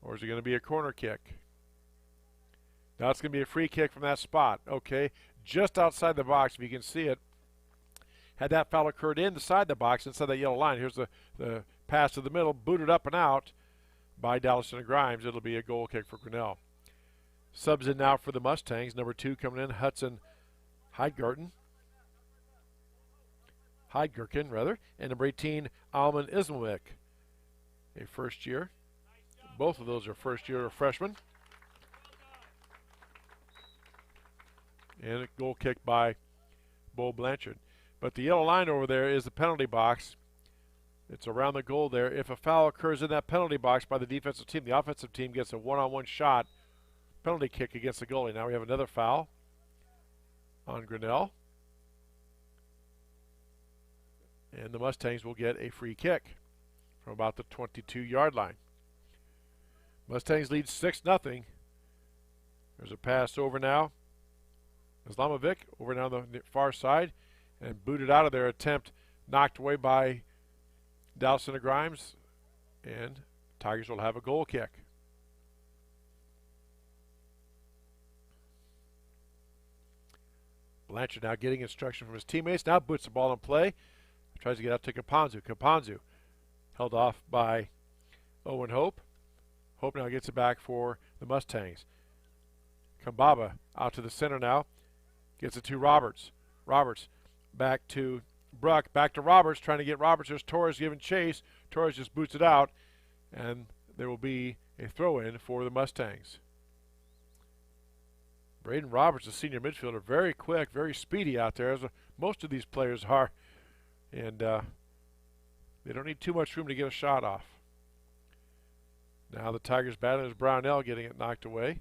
Or is it going to be a corner kick? Now it's going to be a free kick from that spot. Okay, just outside the box, if you can see it. Had that foul occurred inside the box, inside that yellow line, here's the pass to the middle, booted up and out by Dallas and Grimes. It'll be a goal kick for Grinnell. Subs in now for the Mustangs. Number 2 coming in, Hudson Heidgerken, and number 18, Alman Ismawick, a first year. Both of those are first year freshmen. And a goal kick by Bo Blanchard. But the yellow line over there is the penalty box. It's around the goal there. If a foul occurs in that penalty box by the defensive team, the offensive team gets a one-on-one shot, penalty kick against the goalie. Now we have another foul on Grinnell. And the Mustangs will get a free kick from about the 22-yard line. Mustangs lead 6-0. There's a pass over now. Islamovic over now on the far side and booted out of their attempt, knocked away by Dowson and Grimes, and Tigers will have a goal kick. Blanchard now getting instruction from his teammates. Now puts the ball in play. Tries to get out to Caponzu. Caponzu held off by Owen Hope. Hope now gets it back for the Mustangs. Kambaba out to the center now. Gets it to Roberts. Roberts back to Bruck. Back to Roberts. Trying to get Roberts. There's Torres giving chase. Torres just boots it out. And there will be a throw-in for the Mustangs. Braden Roberts, the senior midfielder, very quick, very speedy out there, as most of these players are. And they don't need too much room to get a shot off. Now the Tigers battling is Brownell, getting it knocked away.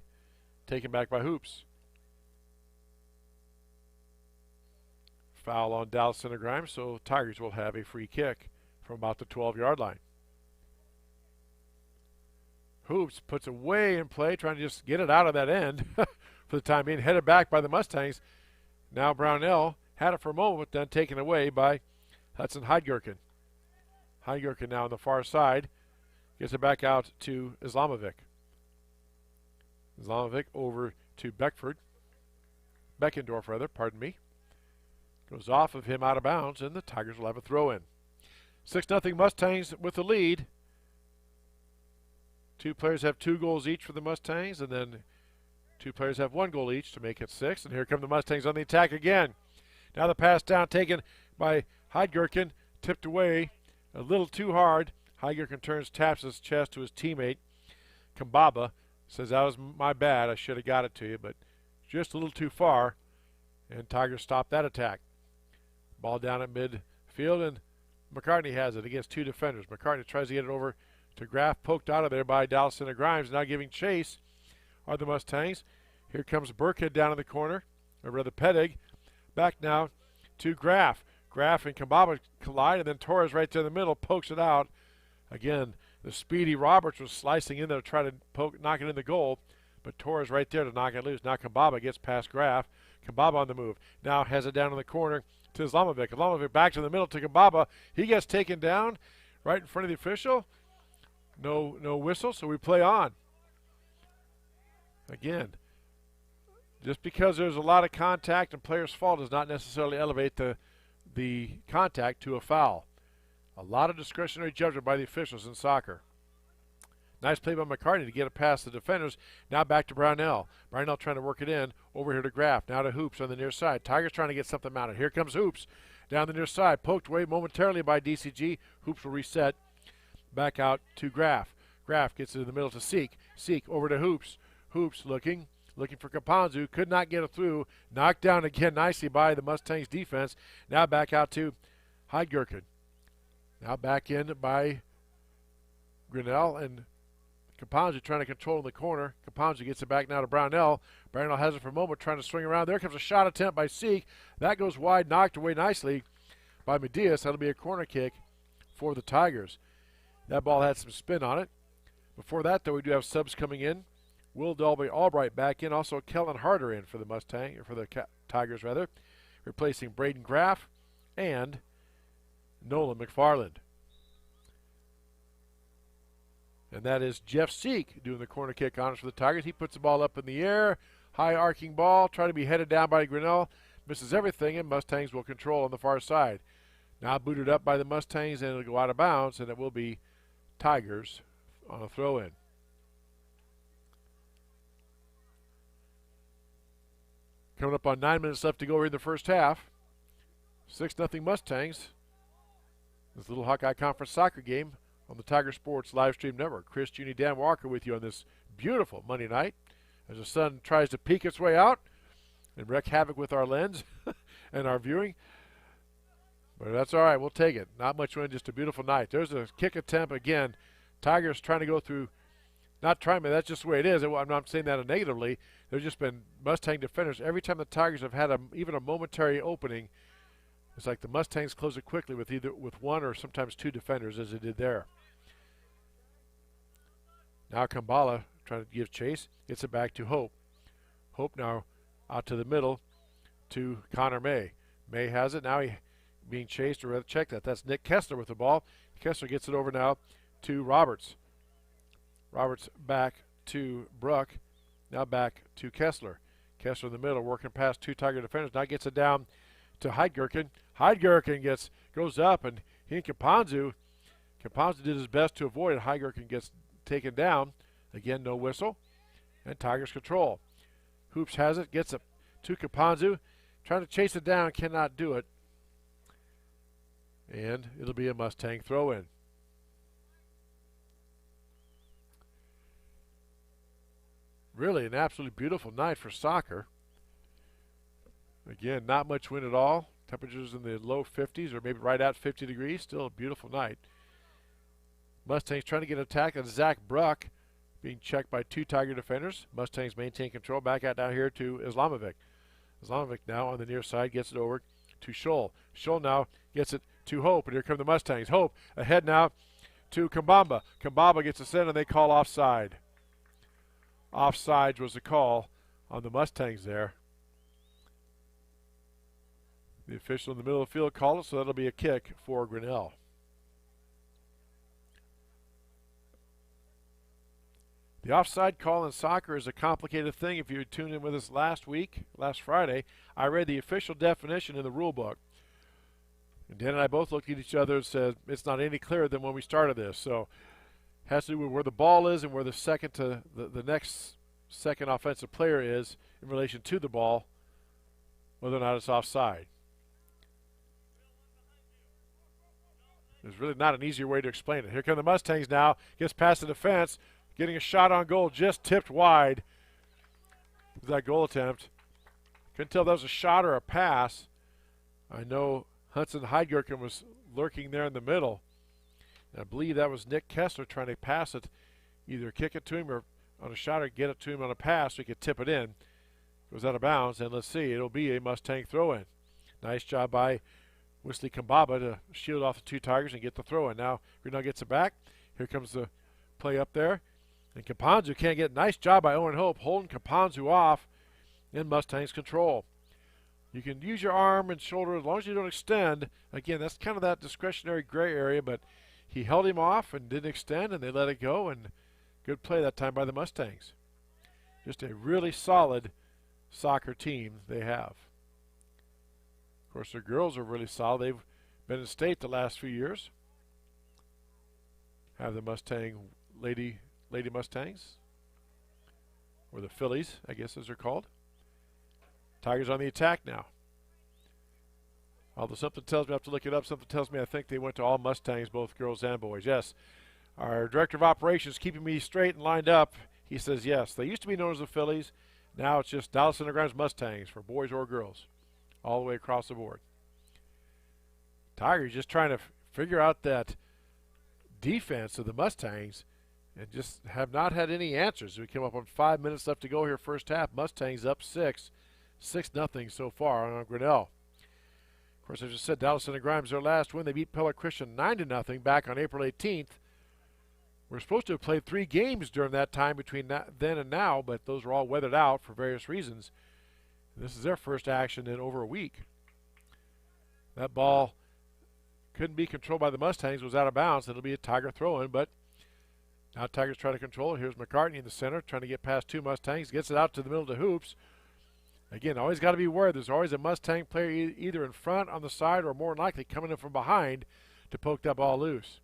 Taken back by Hoops. Foul on Dallas and Grimes, so Tigers will have a free kick from about the 12-yard line. Hoops puts it way in play, trying to just get it out of that end for the time being. Headed back by the Mustangs. Now Brownell had it for a moment, then taken away by Hudson Heidgerken. Heidgerken now on the far side. Gets it back out to Islamovic. Islamovic over to Beckendorf, pardon me. Goes off of him out of bounds, and the Tigers will have a throw-in. 6-0 Mustangs with the lead. Two players have 2 goals each for the Mustangs, and then 2 players have 1 goal each to make it 6. And here come the Mustangs on the attack again. Now the pass down taken by Heidgerken, tipped away a little too hard. Heidgerken turns, taps his chest to his teammate. Kambaba says, that was my bad. I should have got it to you, but just a little too far. And Tigers stop that attack. Ball down at midfield, and McCartney has it against 2 defenders. McCartney tries to get it over to Graff, poked out of there by Dallison and Grimes. Now giving chase are the Mustangs. Here comes Burkhead down in the corner, or rather Pedig. Back now to Graff. Graff and Kambaba collide, and then Torres right there in the middle pokes it out. Again, the speedy Roberts was slicing in there to try to knock it in the goal, but Torres right there to knock it loose. Now Kambaba gets past Graff. Kambaba on the move. Now has it down in the corner to Islamovic. Islamovic back to the middle to Kambaba. He gets taken down right in front of the official. No whistle, so we play on. Again, just because there's a lot of contact and players' fault does not necessarily elevate the contact to a foul. A lot of discretionary judgment by the officials in soccer. Nice play by McCartney to get it past the defenders. Now back to Brownell. Brownell trying to work it in. Over here to Graff. Now to Hoops on the near side. Tigers trying to get something mounted. Here comes Hoops down the near side. Poked away momentarily by DCG. Hoops will reset. Back out to Graff. Graff gets it in the middle to Seek. Seek over to Hoops. Hoops looking for Caponzu. Could not get it through. Knocked down again nicely by the Mustangs defense. Now back out to Heidgerken. Now back in by Grinnell, and Caponzu trying to control in the corner. Caponzu gets it back now to Brownell. Brownell has it for a moment, trying to swing around. There comes a shot attempt by Seek. That goes wide, knocked away nicely by Medias. That'll be a corner kick for the Tigers. That ball had some spin on it. Before that, though, we do have subs coming in. Will Dalby Albright back in. Also, Kellen Harder in for the Tigers, replacing Braden Graff and Nolan McFarland. And that is Jeff Seek doing the corner kick honors for the Tigers. He puts the ball up in the air. High arcing ball, trying to be headed down by Grinnell. Misses everything, and Mustangs will control on the far side. Now booted up by the Mustangs, and it'll go out of bounds, and it will be Tigers on a throw-in. Coming up on 9 minutes left to go here in the first half. 6-0 Mustangs. This Little Hawkeye Conference soccer game on the Tiger Sports live stream network. Chris, Junie, Dan Walker with you on this beautiful Monday night as the sun tries to peek its way out and wreak havoc with our lens and our viewing. But that's all right. We'll take it. Not much wind, just a beautiful night. There's a kick attempt again. Tigers trying to go through. Not trying, but that's just the way it is. I'm not saying that negatively. There's just been Mustang defenders. Every time the Tigers have had even a momentary opening, it's like the Mustangs close it quickly with one or sometimes two defenders, as they did there. Now Kambala trying to give chase. Gets it back to Hope. Hope now out to the middle to Connor May. May has it. Now he being chased, or rather check that. That's Nick Kessler with the ball. Kessler gets it over now to Roberts. Roberts back to Bruck. Now back to Kessler. Kessler in the middle, working past two Tiger defenders. Now gets it down to Heidgerken. Heidgerken goes up, and he and Kapanzu did his best to avoid it. Heidgerken gets taken down. Again, no whistle. And Tigers control. Hoops has it, gets it to Kapanzu. Trying to chase it down, cannot do it. And it'll be a Mustang throw-in. Really an absolutely beautiful night for soccer. Again, not much wind at all. Temperatures in the low 50s or maybe right at 50 degrees. Still a beautiful night. Mustangs trying to get an attack on Zach Bruck, being checked by two Tiger defenders. Mustangs maintain control. Back out down here to Islamovic. Islamovic now on the near side gets it over to Scholl. Scholl now gets it to Hope, and here come the Mustangs. Hope ahead now to Kambamba. Kambamba gets a send, and they call offside. Offside was the call on the Mustangs there. The official in the middle of the field called it, so that'll be a kick for Grinnell. The offside call in soccer is a complicated thing. If you tuned in with us last Friday, I read the official definition in the rule book. And Dan and I both looked at each other and said, it's not any clearer than when we started this. So it has to do with where the ball is and where the next second offensive player is in relation to the ball, whether or not it's offside. There's really not an easier way to explain it. Here come the Mustangs now. Gets past the defense. Getting a shot on goal, just tipped wide. That goal attempt. Couldn't tell if that was a shot or a pass. I know Hudson Heidgerken was lurking there in the middle. And I believe that was Nick Kessler trying to pass it, either kick it to him or on a shot or get it to him on a pass so he could tip it in. It was out of bounds, and let's see, it'll be a Mustang throw-in. Nice job by Wesley Kambaba to shield off the two Tigers and get the throw-in. Now Grinnell gets it back. Here comes the play up there. And Kapanzu can't get. Nice job by Owen Hope holding Kapanzu off in Mustangs control. You can use your arm and shoulder as long as you don't extend. Again, that's kind of that discretionary gray area, but he held him off and didn't extend, and they let it go, and good play that time by the Mustangs. Just a really solid soccer team they have. Of course, their girls are really solid. They've been in state the last few years. Have the Mustang Lady Mustangs, or the Phillies, I guess as they're called. Tigers on the attack now. Although something tells me, I have to look it up, something tells me I think they went to all Mustangs, both girls and boys. Yes. Our Director of Operations keeping me straight and lined up. He says yes. They used to be known as the Phillies. Now it's just Dallas Underground's Mustangs for boys or girls, all the way across the board. Tigers just trying to figure out that defense of the Mustangs and just have not had any answers. We came up on 5 minutes left to go here first half. Mustangs up 6-0 so far on Grinnell. Of course, as I just said, Dallas Underground's their last win. They beat Pella Christian 9-0 back on April 18th. We're supposed to have played 3 games during that time between then and now, but those were all weathered out for various reasons. This is their first action in over a week. That ball couldn't be controlled by the Mustangs. It was out of bounds. It'll be a Tiger throw-in, but now Tigers try to control it. Here's McCartney in the center trying to get past 2 Mustangs. Gets it out to the middle to Hoops. Again, always got to be aware there's always a Mustang player either in front, on the side, or more likely coming in from behind to poke that ball loose.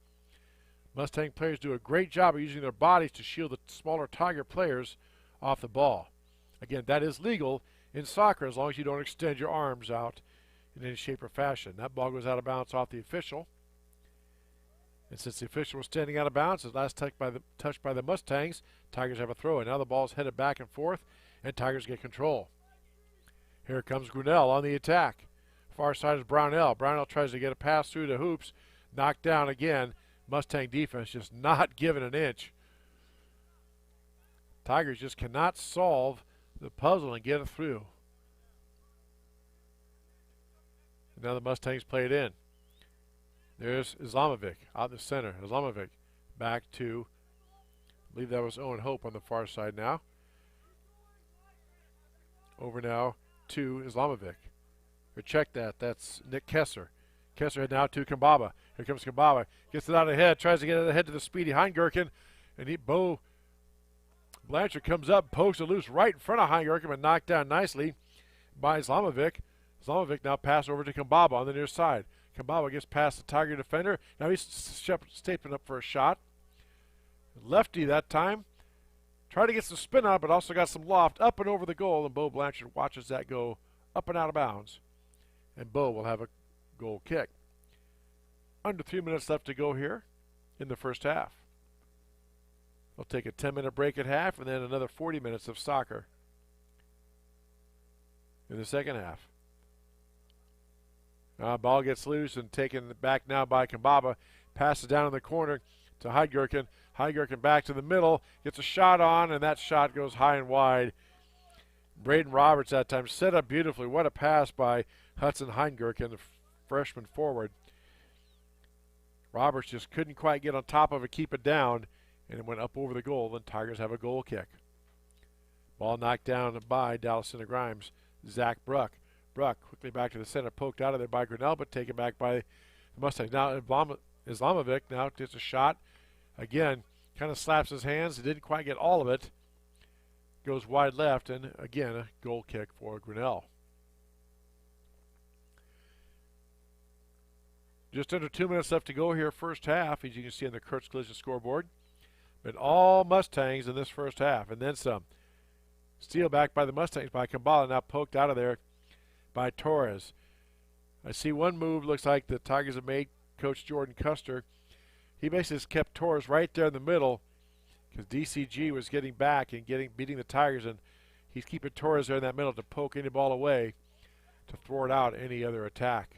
Mustang players do a great job of using their bodies to shield the smaller Tiger players off the ball. Again, that is legal in soccer as long as you don't extend your arms out in any shape or fashion. That ball goes out of bounds off the official. And since the official was standing out of bounds, his last touch by the Mustangs, Tigers have a throw. And now the ball's headed back and forth, and Tigers get control. Here comes Grinnell on the attack. Far side is Brownell. Brownell tries to get a pass through the hoops. Knocked down again. Mustang defense just not giving an inch. Tigers just cannot solve the puzzle and get it through. Now the Mustangs play it in. There's Islamovic out in the center. Islamovic back to, I believe that was Owen Hope on the far side now. Over now to Islamovic. Or check that. That's Nick Kessler. Kessler now to Kambaba. Here comes Kambaba. Gets it out ahead. Tries to get it ahead to the speedy Heingurken. And Bo Blanchard comes up, pokes it loose right in front of Heingurken, but knocked down nicely by Islamovic. Islamovic now pass over to Kambaba on the near side. Kambaba gets past the Tiger defender. Now he's stepping up for a shot. Lefty that time. Tried to get some spin on it, but also got some loft up and over the goal, and Bo Blanchard watches that go up and out of bounds. And Bo will have a goal kick. Under 3 minutes left to go here in the first half. We'll take a 10-minute break at half and then another 40 minutes of soccer in the second half. Ball gets loose and taken back now by Kambaba. Passes down in the corner to Heidgurken. Heidgurken back to the middle. Gets a shot on, and that shot goes high and wide. Braden Roberts that time set up beautifully. What a pass by Hudson Heidgurken, the freshman forward. Roberts just couldn't quite get on top of it, keep it down, and it went up over the goal, and Tigers have a goal kick. Ball knocked down by Dallas Center Grimes. Zach Bruck. Bruck quickly back to the center, poked out of there by Grinnell, but taken back by the Mustangs. Now Islamovic now gets a shot. Again, kind of slaps his hands. He didn't quite get all of it. Goes wide left, and again, a goal kick for Grinnell. Just under 2 minutes left to go here, first half, as you can see on the Kurtz Collision scoreboard. But all Mustangs in this first half, and then some. Steal back by the Mustangs by Kambala, now poked out of there by Torres. I see one move, looks like the Tigers have made. Coach Jordan Custer, he basically just kept Torres right there in the middle because DCG was getting back and beating the Tigers, and he's keeping Torres there in that middle to poke any ball away to thwart out any other attack.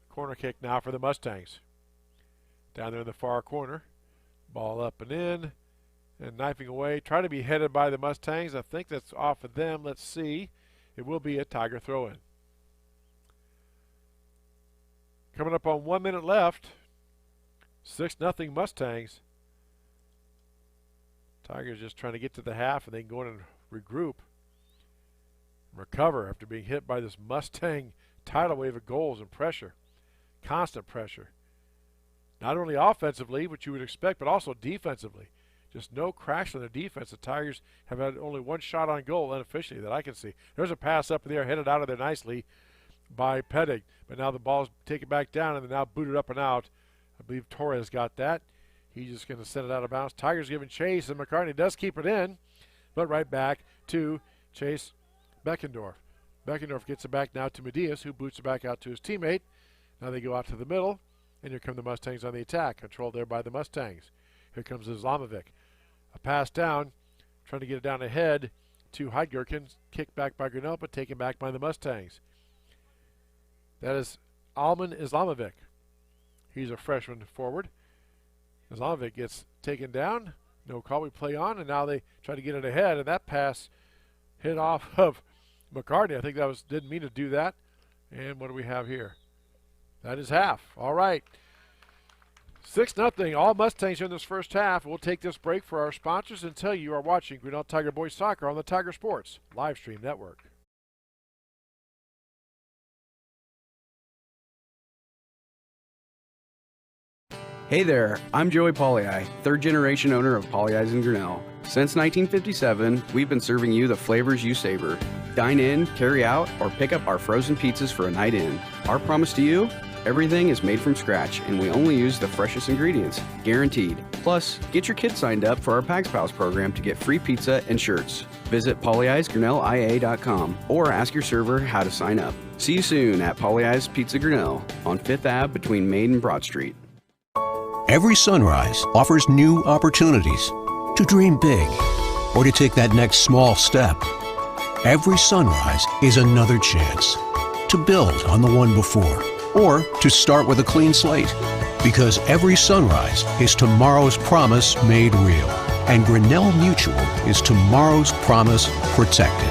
Corner kick now for the Mustangs. Down there in the far corner. Ball up and in and knifing away. Trying to be headed by the Mustangs. I think that's off of them. Let's see. It will be a Tiger throw-in. Coming up on 1 minute left. 6-0 Mustangs. Tigers just trying to get to the half and then go in and regroup. Recover after being hit by this Mustang tidal wave of goals and pressure. Constant pressure. Not only offensively, which you would expect, but also defensively. Just no cracks on their defense. The Tigers have had only one shot on goal unofficially that I can see. There's a pass up in there, headed out of there nicely by Pedig. But now the ball's taken back down and they're now booted up and out. I believe Torres got that. He's just going to send it out of bounds. Tigers giving chase, and McCartney does keep it in, but right back to Chase Beckendorf. Beckendorf gets it back now to Medias, who boots it back out to his teammate. Now they go out to the middle, and here come the Mustangs on the attack, controlled there by the Mustangs. Here comes Islamovic. A pass down, trying to get it down ahead to Heidgurken. Kicked back by Grinnell, but taken back by the Mustangs. That is Alman Islamovic. He's a freshman forward. Islamovic gets taken down. No call, we play on, and now they try to get it ahead, and that pass hit off of McCartney. I think that didn't mean to do that. And what do we have here? That is half. All right. 6-0. All Mustangs here in this first half. We'll take this break for our sponsors and tell you are watching Grinnell Tiger Boys Soccer on the Tiger Sports Live Stream Network. Hey there, I'm Joey Pollei, third generation owner of Polley's in Grinnell. Since 1957, we've been serving you the flavors you savor. Dine in, carry out, or pick up our frozen pizzas for a night in. Our promise to you? Everything is made from scratch, and we only use the freshest ingredients, guaranteed. Plus, get your kids signed up for our Pags Pals program to get free pizza and shirts. Visit polleisgrinnellia.com or ask your server how to sign up. See you soon at Polley's Pizza Grinnell on 5th Ave between Main and Broad Street. Every sunrise offers new opportunities to dream big or to take that next small step. Every sunrise is another chance to build on the one before, or to start with a clean slate. Because every sunrise is tomorrow's promise made real. And Grinnell Mutual is tomorrow's promise protected.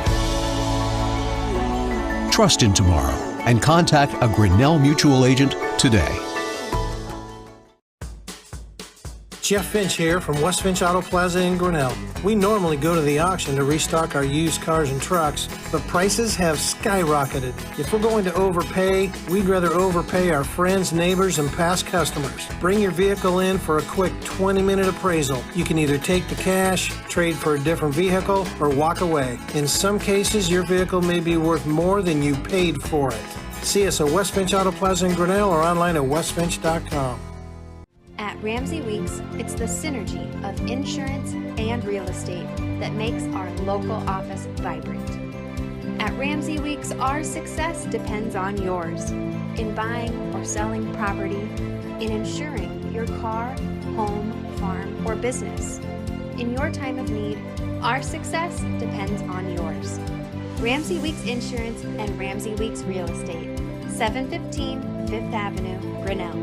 Trust in tomorrow and contact a Grinnell Mutual agent today. Jeff Finch here from West Finch Auto Plaza in Grinnell. We normally go to the auction to restock our used cars and trucks, but prices have skyrocketed. If we're going to overpay, we'd rather overpay our friends, neighbors, and past customers. Bring your vehicle in for a quick 20-minute appraisal. You can either take the cash, trade for a different vehicle, or walk away. In some cases, your vehicle may be worth more than you paid for it. See us at West Finch Auto Plaza in Grinnell or online at westfinch.com. At Ramsey Weeks, it's the synergy of insurance and real estate that makes our local office vibrant. At Ramsey Weeks, our success depends on yours in buying or selling property, in insuring your car, home, farm, or business. In your time of need, our success depends on yours. Ramsey Weeks Insurance and Ramsey Weeks Real Estate, 715 Fifth Avenue, Grinnell.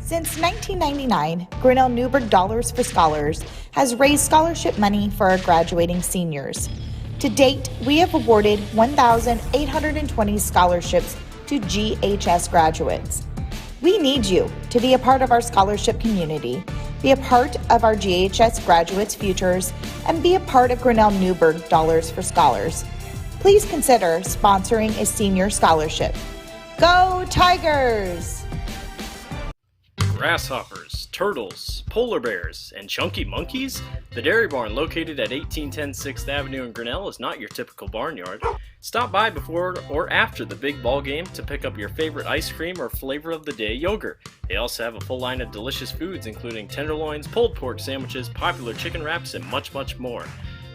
Since 1999, Grinnell Newberg Dollars for Scholars has raised scholarship money for our graduating seniors. To date, we have awarded 1,820 scholarships to GHS graduates. We need you to be a part of our scholarship community, be a part of our GHS graduates' futures, and be a part of Grinnell Newberg Dollars for Scholars. Please consider sponsoring a senior scholarship. Go Tigers! Grasshoppers, turtles, polar bears, and chunky monkeys? The Dairy Barn, located at 1810 6th Avenue in Grinnell, is not your typical barnyard. Stop by before or after the big ball game to pick up your favorite ice cream or flavor of the day yogurt. They also have a full line of delicious foods, including tenderloins, pulled pork sandwiches, popular chicken wraps, and much, much more.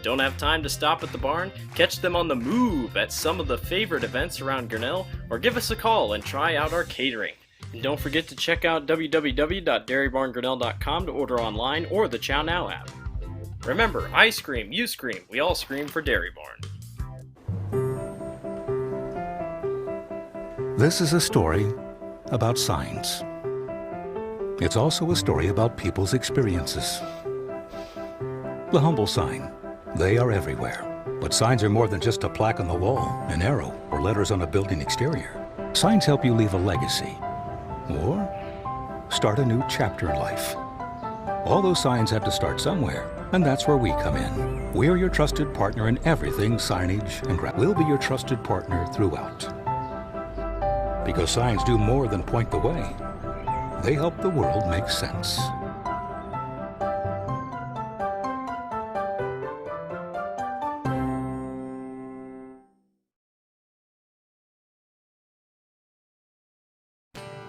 Don't have time to stop at the barn? Catch them on the move at some of the favorite events around Grinnell, or give us a call and try out our catering. And don't forget to check out www.dairybarngrinnell.com to order online or the Chow Now app. Remember, I scream, you scream, we all scream for Dairy Barn. This is a story about signs. It's also a story about people's experiences. The humble sign. They are everywhere. But signs are more than just a plaque on the wall, an arrow, or letters on a building exterior. Signs help you leave a legacy. Or start a new chapter in life. All those signs have to start somewhere, and that's where we come in. We're your trusted partner in everything signage and we'll be your trusted partner throughout. Because signs do more than point the way. They help the world make sense.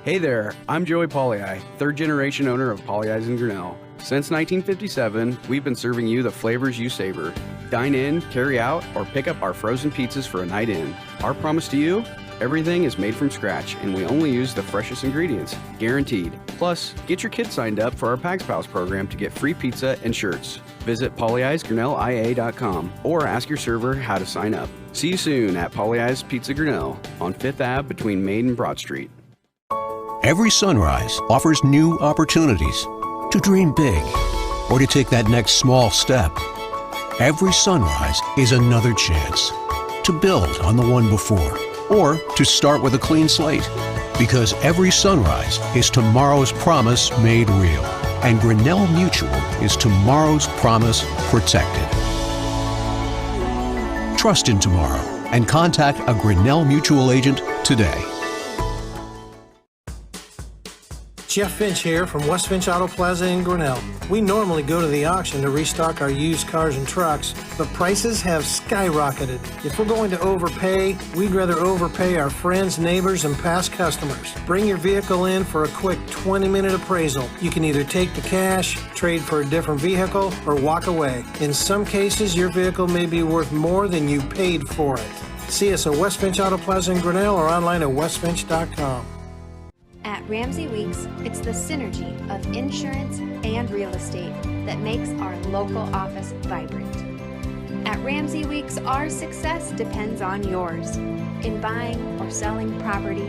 Hey there, I'm Joey Pollyi, third generation owner of Pollyi's in Grinnell. Since 1957, we've been serving you the flavors you savor. Dine in, carry out, or pick up our frozen pizzas for a night in. Our promise to you? Everything is made from scratch, and we only use the freshest ingredients, guaranteed. Plus, get your kids signed up for our Pags Pals program to get free pizza and shirts. Visit pollyi'sgrinnellia.com or ask your server how to sign up. See you soon at Pollyi's Pizza Grinnell on 5th Ave between Main and Broad Street. Every sunrise offers new opportunities to dream big or to take that next small step. Every sunrise is another chance to build on the one before or to start with a clean slate. Because every sunrise is tomorrow's promise made real. And Grinnell Mutual is tomorrow's promise protected. Trust in tomorrow and contact a Grinnell Mutual agent today. Jeff Finch here from West Finch Auto Plaza in Grinnell. We normally go to the auction to restock our used cars and trucks, but prices have skyrocketed. If we're going to overpay, we'd rather overpay our friends, neighbors, and past customers. Bring your vehicle in for a quick 20-minute appraisal. You can either take the cash, trade for a different vehicle, or walk away. In some cases, your vehicle may be worth more than you paid for it. See us at West Finch Auto Plaza in Grinnell or online at westfinch.com. At Ramsey Weeks, it's the synergy of insurance and real estate that makes our local office vibrant. At Ramsey Weeks, our success depends on yours. In buying or selling property,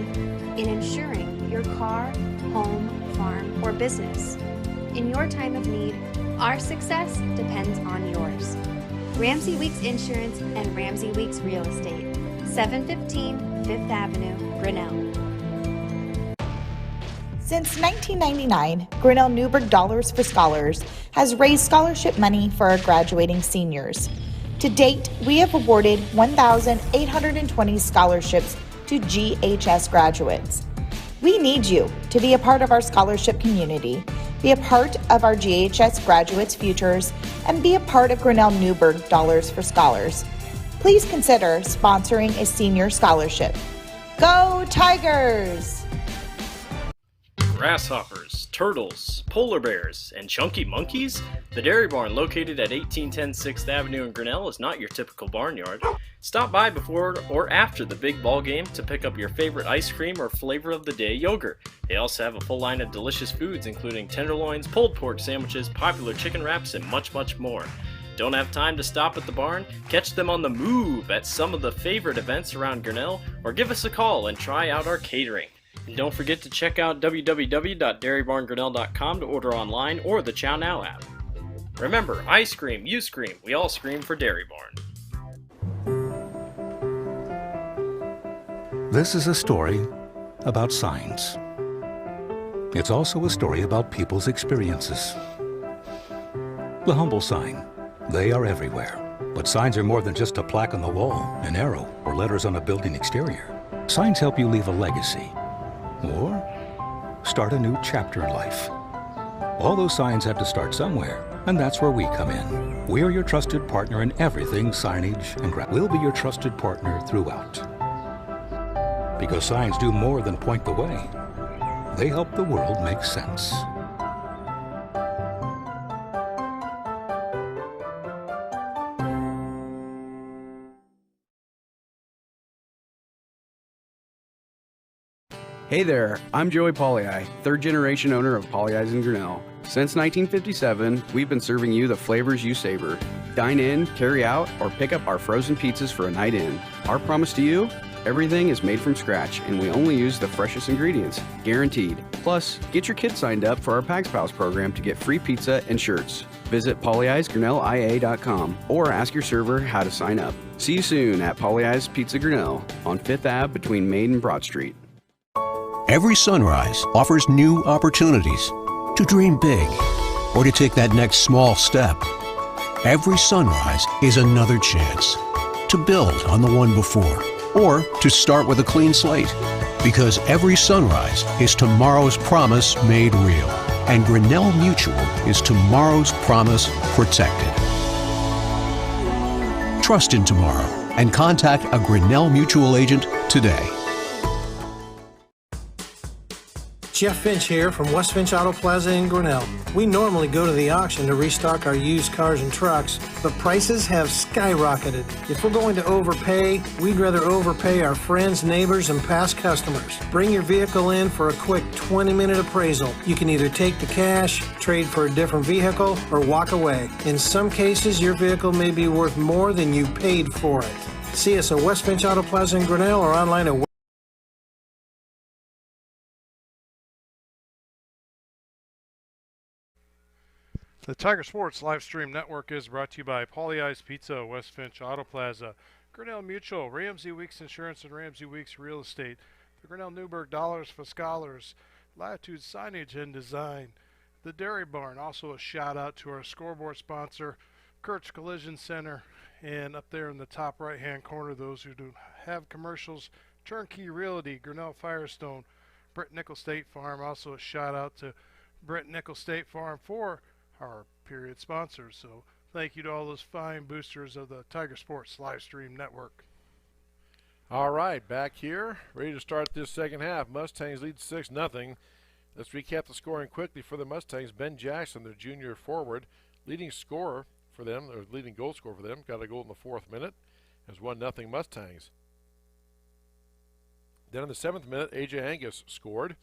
in insuring your car, home, farm, or business. In your time of need, our success depends on yours. Ramsey Weeks Insurance and Ramsey Weeks Real Estate, 715 Fifth Avenue, Grinnell. Since 1999, Grinnell Newberg Dollars for Scholars has raised scholarship money for our graduating seniors. To date, we have awarded 1,820 scholarships to GHS graduates. We need you to be a part of our scholarship community, be a part of our GHS graduates' futures, and be a part of Grinnell Newberg Dollars for Scholars. Please consider sponsoring a senior scholarship. Go Tigers! Grasshoppers, turtles, polar bears, and chunky monkeys? The Dairy Barn, located at 1810 6th Avenue in Grinnell, is not your typical barnyard. Stop by before or after the big ball game to pick up your favorite ice cream or flavor of the day yogurt. They also have a full line of delicious foods, including tenderloins, pulled pork sandwiches, popular chicken wraps, and much, much more. Don't have time to stop at the barn? Catch them on the move at some of the favorite events around Grinnell, or give us a call and try out our catering. And don't forget to check out www.dairybarngrinnell.com to order online or the Chow Now app. Remember, I scream, you scream, we all scream for Dairy Barn. This is a story about signs. It's also a story about people's experiences. The humble sign. They are everywhere. But signs are more than just a plaque on the wall, an arrow, or letters on a building exterior. Signs help you leave a legacy or start a new chapter in life. All those signs have to start somewhere, and that's where we come in. We're your trusted partner in everything signage and we'll be your trusted partner throughout. Because signs do more than point the way. They help the world make sense. Hey there, I'm Joey Pollyi, third generation owner of Pollyi's in Grinnell. Since 1957, we've been serving you the flavors you savor. Dine in, carry out, or pick up our frozen pizzas for a night in. Our promise to you? Everything is made from scratch, and we only use the freshest ingredients, guaranteed. Plus, get your kids signed up for our Pags Pals program to get free pizza and shirts. Visit pollyi'sgrinnellia.com or ask your server how to sign up. See you soon at Pollyi's Pizza Grinnell on 5th Ave between Main and Broad Street. Every sunrise offers new opportunities to dream big or to take that next small step. Every sunrise is another chance to build on the one before or to start with a clean slate. Because every sunrise is tomorrow's promise made real. And Grinnell Mutual is tomorrow's promise protected. Trust in tomorrow and contact a Grinnell Mutual agent today. Jeff Finch here from West Finch Auto Plaza in Grinnell. We normally go to the auction to restock our used cars and trucks, but prices have skyrocketed. If we're going to overpay, we'd rather overpay our friends, neighbors, and past customers. Bring your vehicle in for a quick 20-minute appraisal. You can either take the cash, trade for a different vehicle, or walk away. In some cases, your vehicle may be worth more than you paid for it. See us at West Finch Auto Plaza in Grinnell or online at The Tiger Sports live stream network is brought to you by Pollyi's Pizza, West Finch Auto Plaza, Grinnell Mutual, Ramsey Weeks Insurance and Ramsey Weeks Real Estate, the Grinnell Newberg Dollars for Scholars, Latitude Signage and Design, the Dairy Barn. Also a shout out to our scoreboard sponsor, Kurt's Collision Center, and up there in the top right hand corner, those who do have commercials, Turnkey Realty, Grinnell Firestone, Brett Nickel State Farm. Also a shout out to Brett Nickel State Farm for our period sponsors. So thank you to all those fine boosters of the Tiger Sports live stream network. All right, back here, ready to start this second half. Mustangs lead 6-0. Let's recap the scoring quickly for the Mustangs. Ben Jackson, their junior forward, leading scorer for them, or leading goal scorer for them, got a goal in the 4th minute. It was 1-0 Mustangs. Then in the 7th minute, AJ Angus scored.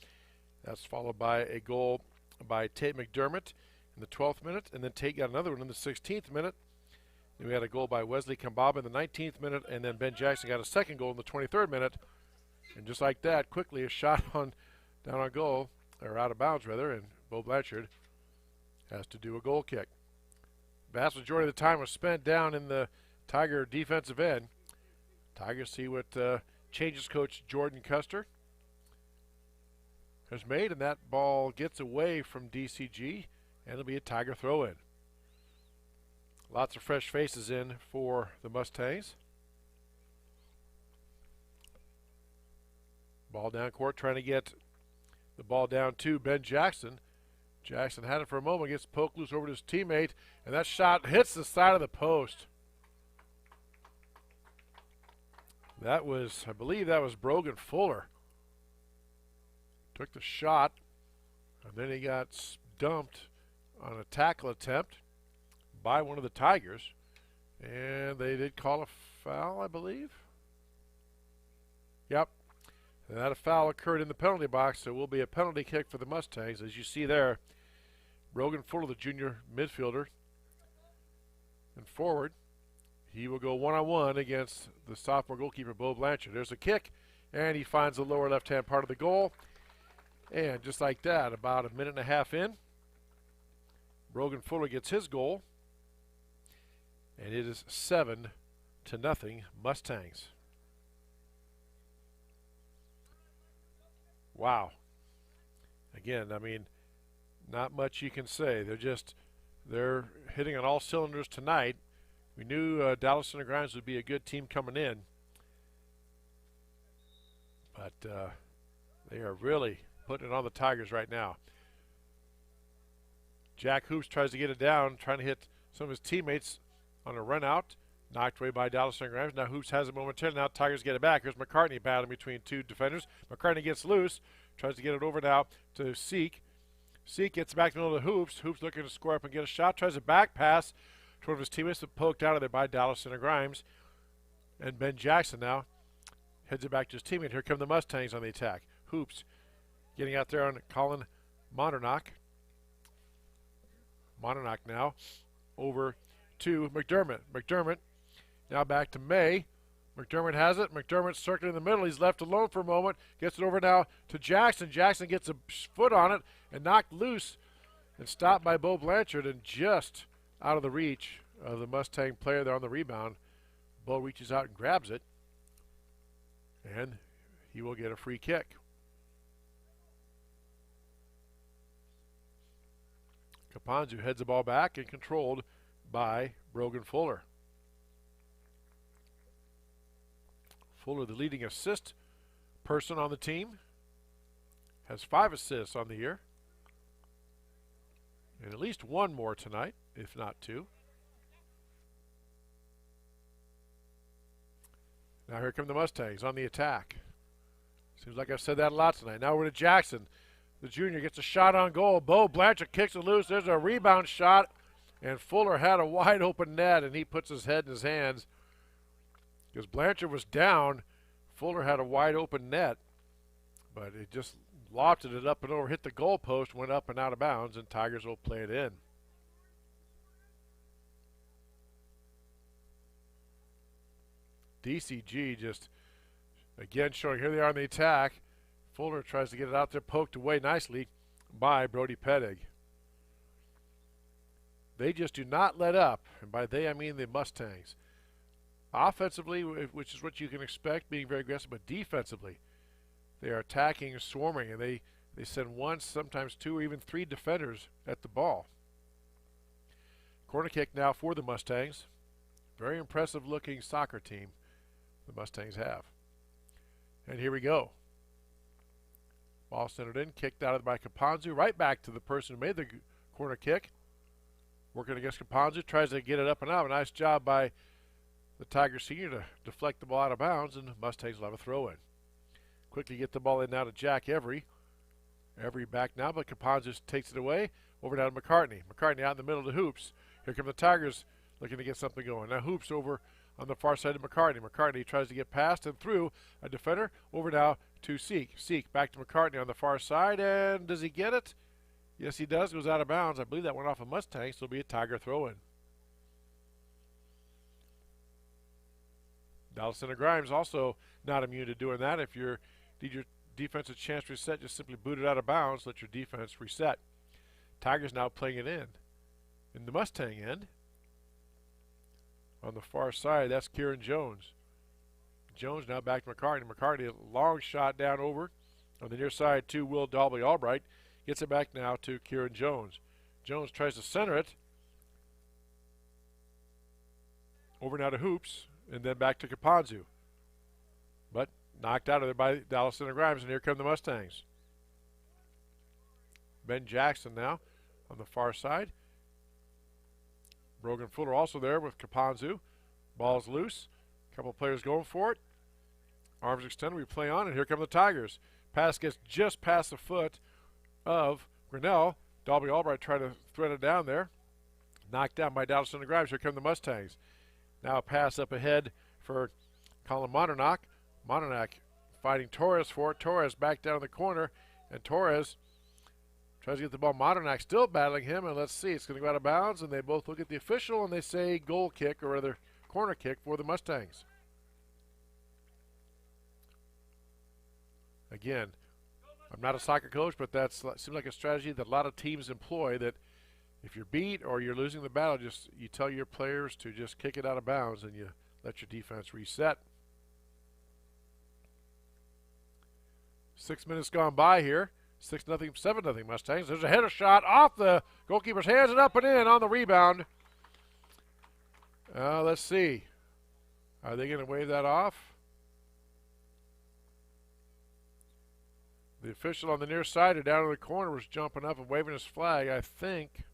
That's followed by a goal by Tate McDermott in the 12th minute, and then Tate got another one in the 16th minute. Then we had a goal by Wesley Kambaba in the 19th minute, and then Ben Jackson got a second goal in the 23rd minute. And just like that, quickly a shot down on goal, or out of bounds rather, and Bo Blanchard has to do a goal kick. Vast majority of the time was spent down in the Tiger defensive end. Tigers see what changes coach Jordan Custer has made, and that ball gets away from DCG, and it'll be a Tiger throw-in. Lots of fresh faces in for the Mustangs. Ball down court, trying to get the ball down to Ben Jackson. Jackson had it for a moment, gets poked loose over to his teammate, and that shot hits the side of the post. That was, I believe that was Brogan Fuller. Took the shot, and then he got dumped on a tackle attempt by one of the Tigers. And they did call a foul, I believe. Yep. And that foul occurred in the penalty box, so it will be a penalty kick for the Mustangs. As you see there, Brogan Fuller, the junior midfielder, and forward. He will go one-on-one against the sophomore goalkeeper, Bo Blanchard. There's a kick, and he finds the lower left-hand part of the goal. And just like that, about a minute and a half in, Brogan Fuller gets his goal, and it is 7-0 Mustangs. Wow. Again, I mean, not much you can say. They're hitting on all cylinders tonight. We knew Dallas Center Grimes would be a good team coming in, but they are really putting it on the Tigers right now. Jack Hoops tries to get it down, trying to hit some of his teammates on a run out. Knocked away by Dallas Center Grimes. Now Hoops has it momentarily. Now Tigers get it back. Here's McCartney battling between two defenders. McCartney gets loose, tries to get it over now to Seek. Seek gets back to the middle of Hoops. Hoops looking to square up and get a shot. Tries a back pass to one of his teammates, but poked out of there by Dallas Center Grimes. And Ben Jackson now heads it back to his teammate. Here come the Mustangs on the attack. Hoops getting out there on Colin Mondernock. Mondernock now over to McDermott. McDermott now back to May. McDermott has it. McDermott circling in the middle. He's left alone for a moment. Gets it over now to Jackson. Jackson gets a foot on it and knocked loose and stopped by Bo Blanchard and just out of the reach of the Mustang player there on the rebound. Bo reaches out and grabs it, and he will get a free kick. Kapanzu heads the ball back and controlled by Brogan Fuller. Fuller, the leading assist person on the team, has 5 assists on the year, and at least one more tonight, if not 2. Now here come the Mustangs on the attack. Seems like I've said that a lot tonight. Now we're to Jackson. The junior gets a shot on goal. Bo Blanchard kicks it loose. There's a rebound shot, and Fuller had a wide open net, and he puts his head in his hands. Because Blanchard was down, Fuller had a wide open net, but it just lofted it up and over, hit the goalpost, went up and out of bounds, and Tigers will play it in. DCG just, again, showing here they are on the attack. Fuller tries to get it out there, poked away nicely by Brody Pedig. They just do not let up, and by they I mean the Mustangs. Offensively, which is what you can expect, being very aggressive, but defensively, they are attacking and swarming, and they send 1, sometimes 2, or even 3 defenders at the ball. Corner kick now for the Mustangs. Very impressive looking soccer team the Mustangs have. And here we go. Ball centered in, kicked out by Kapanzu, right back to the person who made the corner kick. Working against Kapanzu, tries to get it up and out. A nice job by the Tiger senior to deflect the ball out of bounds, and the Mustangs will have a throw in. Quickly get the ball in now to Jack Every. Every back now, but Kapanzu takes it away. Over now to McCartney. McCartney out in the middle of the Hoops. Here come the Tigers looking to get something going. Now Hoops over on the far side of McCartney. McCartney tries to get past and through a defender. Over now to Seek. Seek back to McCartney on the far side, and does he get it? Yes, he does. Goes out of bounds. I believe that went off a Mustang, so it'll be a Tiger throw-in. Dallas Center Grimes also not immune to doing that. If you need your defensive chance to reset, just simply boot it out of bounds, let your defense reset. Tigers now playing it in. In the Mustang end, on the far side, that's Kieran Jones. Jones now back to McCartney. McCartney, a long shot down over on the near side to Will Dalby Albright. Gets it back now to Kieran Jones. Jones tries to center it. Over now to Hoops, and then back to Kaponzu. But knocked out of there by Dallas Center Grimes, and here come the Mustangs. Ben Jackson now on the far side. Brogan Fuller also there with Kaponzu. Ball's loose. A couple players going for it. Arms extended. We play on, and here come the Tigers. Pass gets just past the foot of Grinnell. Dalby Albright tried to thread it down there. Knocked down by Dallas Center Grimes. Here come the Mustangs. Now a pass up ahead for Colin Monternack. Monternack fighting Torres for it. Torres back down in the corner, and Torres tries to get the ball. Monternack still battling him, and let's see. It's going to go out of bounds, and they both look at the official, and they say goal kick, or rather corner kick for the Mustangs. Again, I'm not a soccer coach, but that seems like a strategy that a lot of teams employ, that if you're beat or you're losing the battle, just you tell your players to just kick it out of bounds, and you let your defense reset. 6 minutes gone by here. 6-0, 7-0 Mustangs. There's a header shot off the goalkeeper's hands and up and in on the rebound. Let's see. Are they going to wave that off? The official on the near side or down in the corner was jumping up and waving his flag, I think.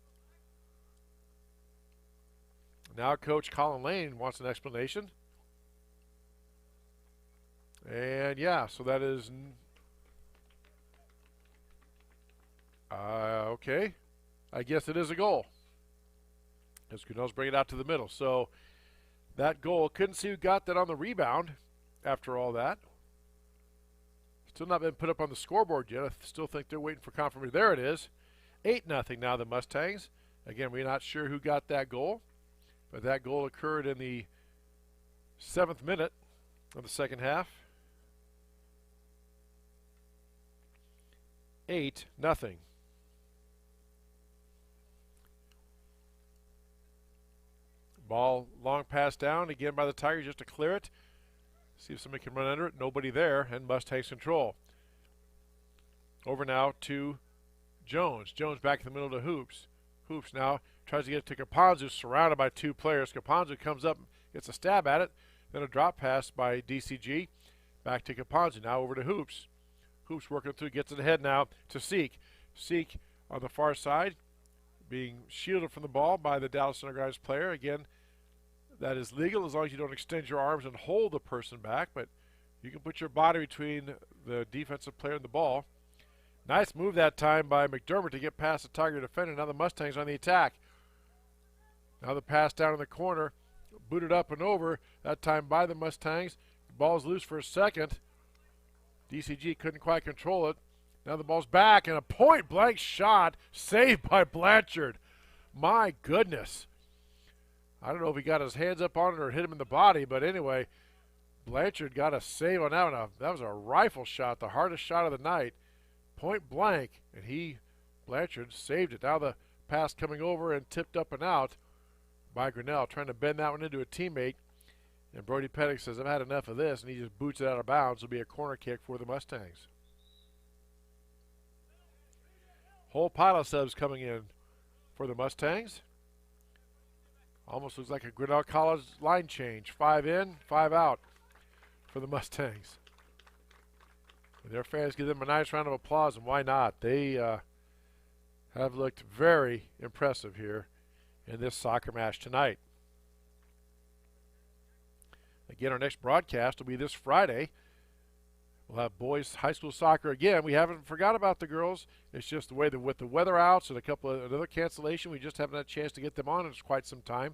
Now Coach Colin Lane wants an explanation. And yeah, so that is... okay. I guess it is a goal. As Grinnell's bring it out to the middle. So that goal, couldn't see who got that on the rebound after all that. Still not been put up on the scoreboard yet. I still think they're waiting for confirmation. There it is. 8-0 now the Mustangs. Again, we're not sure who got that goal, but that goal occurred in the 7th minute of the second half. 8-0. Ball long pass down again by the Tigers just to clear it. See if somebody can run under it. Nobody there, and Mustangs control. Over now to Jones. Jones back in the middle to Hoops. Hoops now tries to get it to Kaponzu, surrounded by two players. Kaponzu comes up, gets a stab at it. Then a drop pass by DCG. Back to Kaponzu. Now over to Hoops. Hoops working through, gets it ahead now to Seek. Seek on the far side, being shielded from the ball by the Dallas Center Grimes player. Again, that is legal as long as you don't extend your arms and hold the person back, but you can put your body between the defensive player and the ball. Nice move that time by McDermott to get past the Tiger defender. Now the Mustangs on the attack. Now the pass down in the corner, booted up and over, that time by the Mustangs. The ball's loose for a second. DCG couldn't quite control it. Now the ball's back, and a point-blank shot saved by Blanchard. My goodness. I don't know if he got his hands up on it or hit him in the body, but anyway, Blanchard got a save on that one. That was a rifle shot, the hardest shot of the night. Point blank, and Blanchard, saved it. Now the pass coming over and tipped up and out by Grinnell, trying to bend that one into a teammate. And Brody Pettick says, I've had enough of this, and he just boots it out of bounds. It'll be a corner kick for the Mustangs. Whole pile of subs coming in for the Mustangs. Almost looks like a Grinnell College line change. 5 in, 5 out for the Mustangs. And their fans give them a nice round of applause, and why not? They have looked very impressive here in this soccer match tonight. Again, our next broadcast will be this Friday. We'll have boys high school soccer again. We haven't forgot about the girls. It's just the way that with the weather outs and another cancellation, we just haven't had a chance to get them on in quite some time.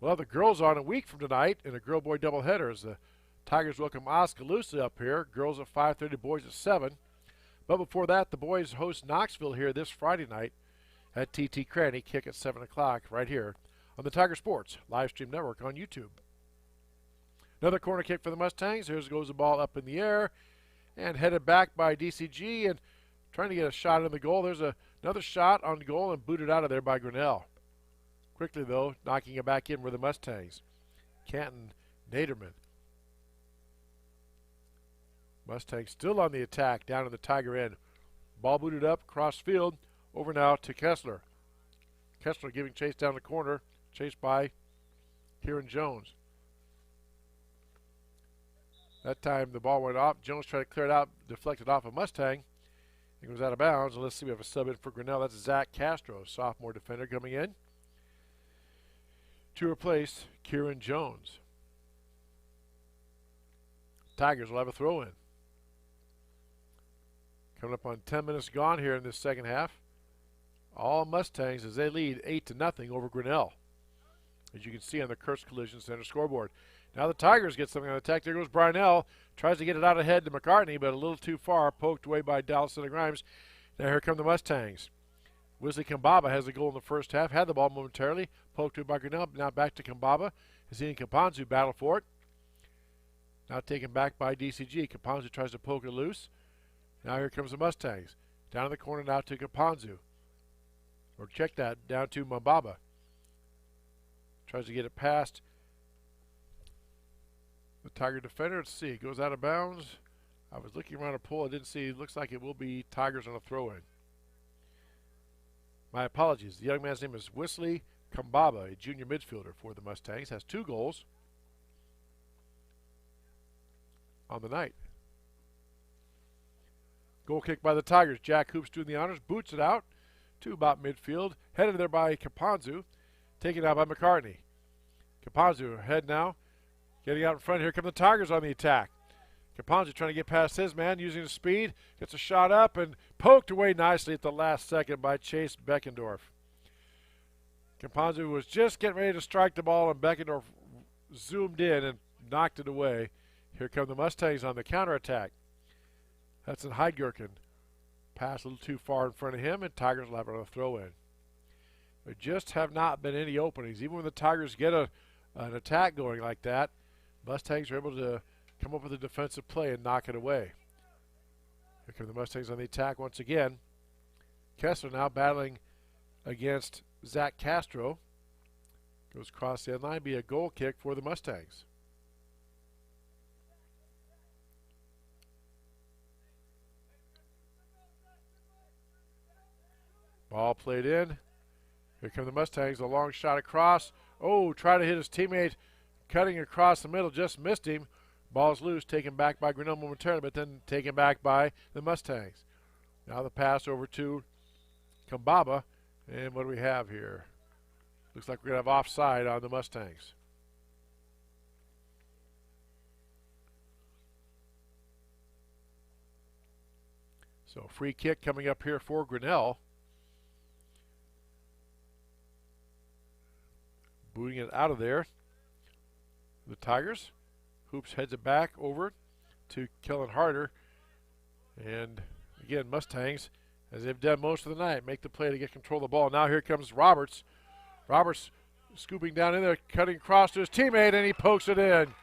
We'll have the girls on a week from tonight in a girl-boy doubleheader as the Tigers welcome Oskaloosa up here. Girls at 5:30, boys at 7. But before that, the boys host Knoxville here this Friday night at TT Cranny. Kick at 7 o'clock right here on the Tiger Sports live stream network on YouTube. Another corner kick for the Mustangs. Here goes the ball up in the air and headed back by DCG and trying to get a shot in the goal. There's another shot on goal and booted out of there by Grinnell. Quickly, though, knocking it back in were the Mustangs. Canton, Naderman. Mustangs still on the attack down in the Tiger end. Ball booted up, cross field, over now to Kessler. Kessler giving chase down the corner, chased by Kieran Jones. That time the ball went off. Jones tried to clear it out, deflected off a Mustang. It goes out of bounds. And let's see, we have a sub in for Grinnell. That's Zach Castro, sophomore defender coming in to replace Kieran Jones. Tigers will have a throw in. Coming up on 10 minutes gone here in this second half. All Mustangs as they lead 8-0 over Grinnell, as you can see on the Kurtz Collision Center scoreboard. Now the Tigers get something on attack. There goes Brynell. Tries to get it out ahead to McCartney, but a little too far. Poked away by Dallas and Grimes. Now here come the Mustangs. Wesley Kambaba has the goal in the first half. Had the ball momentarily. Poked away by Grinnell. Now back to Kambaba. Hazine Kapanzu battle for it. Now taken back by DCG. Kapanzu tries to poke it loose. Now here comes the Mustangs. Down in the corner now to Kapanzu. Or check that, down to Mambaba. Tries to get it past the Tiger defender. Let's see, it goes out of bounds. I was looking around a pole, I didn't see. It looks like it will be Tigers on a throw-in. My apologies. The young man's name is Wesley Kambaba, a junior midfielder for the Mustangs. Has 2 goals on the night. Goal kick by the Tigers. Jack Hoops doing the honors, boots it out to about midfield. Headed there by Kapanzu. Taken out by McCartney. Kapanzu ahead now. Getting out in front. Here come the Tigers on the attack. Kapanzu trying to get past his man using his speed. Gets a shot up and poked away nicely at the last second by Chase Beckendorf. Kapanzu was just getting ready to strike the ball and Beckendorf zoomed in and knocked it away. Here come the Mustangs on the counterattack. That's in Heidgerken. Pass a little too far in front of him, and Tigers will have a throw-in. There just have not been any openings. Even when the Tigers get an attack going like that, Mustangs are able to come up with a defensive play and knock it away. Here come the Mustangs on the attack once again. Kessler now battling against Zach Castro. Goes across the end line, be a goal kick for the Mustangs. Ball played in. Here come the Mustangs. A long shot across. Oh, try to hit his teammate. Cutting across the middle. Just missed him. Ball's loose. Taken back by Grinnell momentarily, but then taken back by the Mustangs. Now the pass over to Kambaba. And what do we have here? Looks like we're going to have offside on the Mustangs. So free kick coming up here for Grinnell. Booting it out of there. The Tigers. Hoops heads it back over to Kellen Harder. And again, Mustangs, as they've done most of the night, make the play to get control of the ball. Now here comes Roberts. Roberts scooping down in there, cutting across to his teammate, and he pokes it in.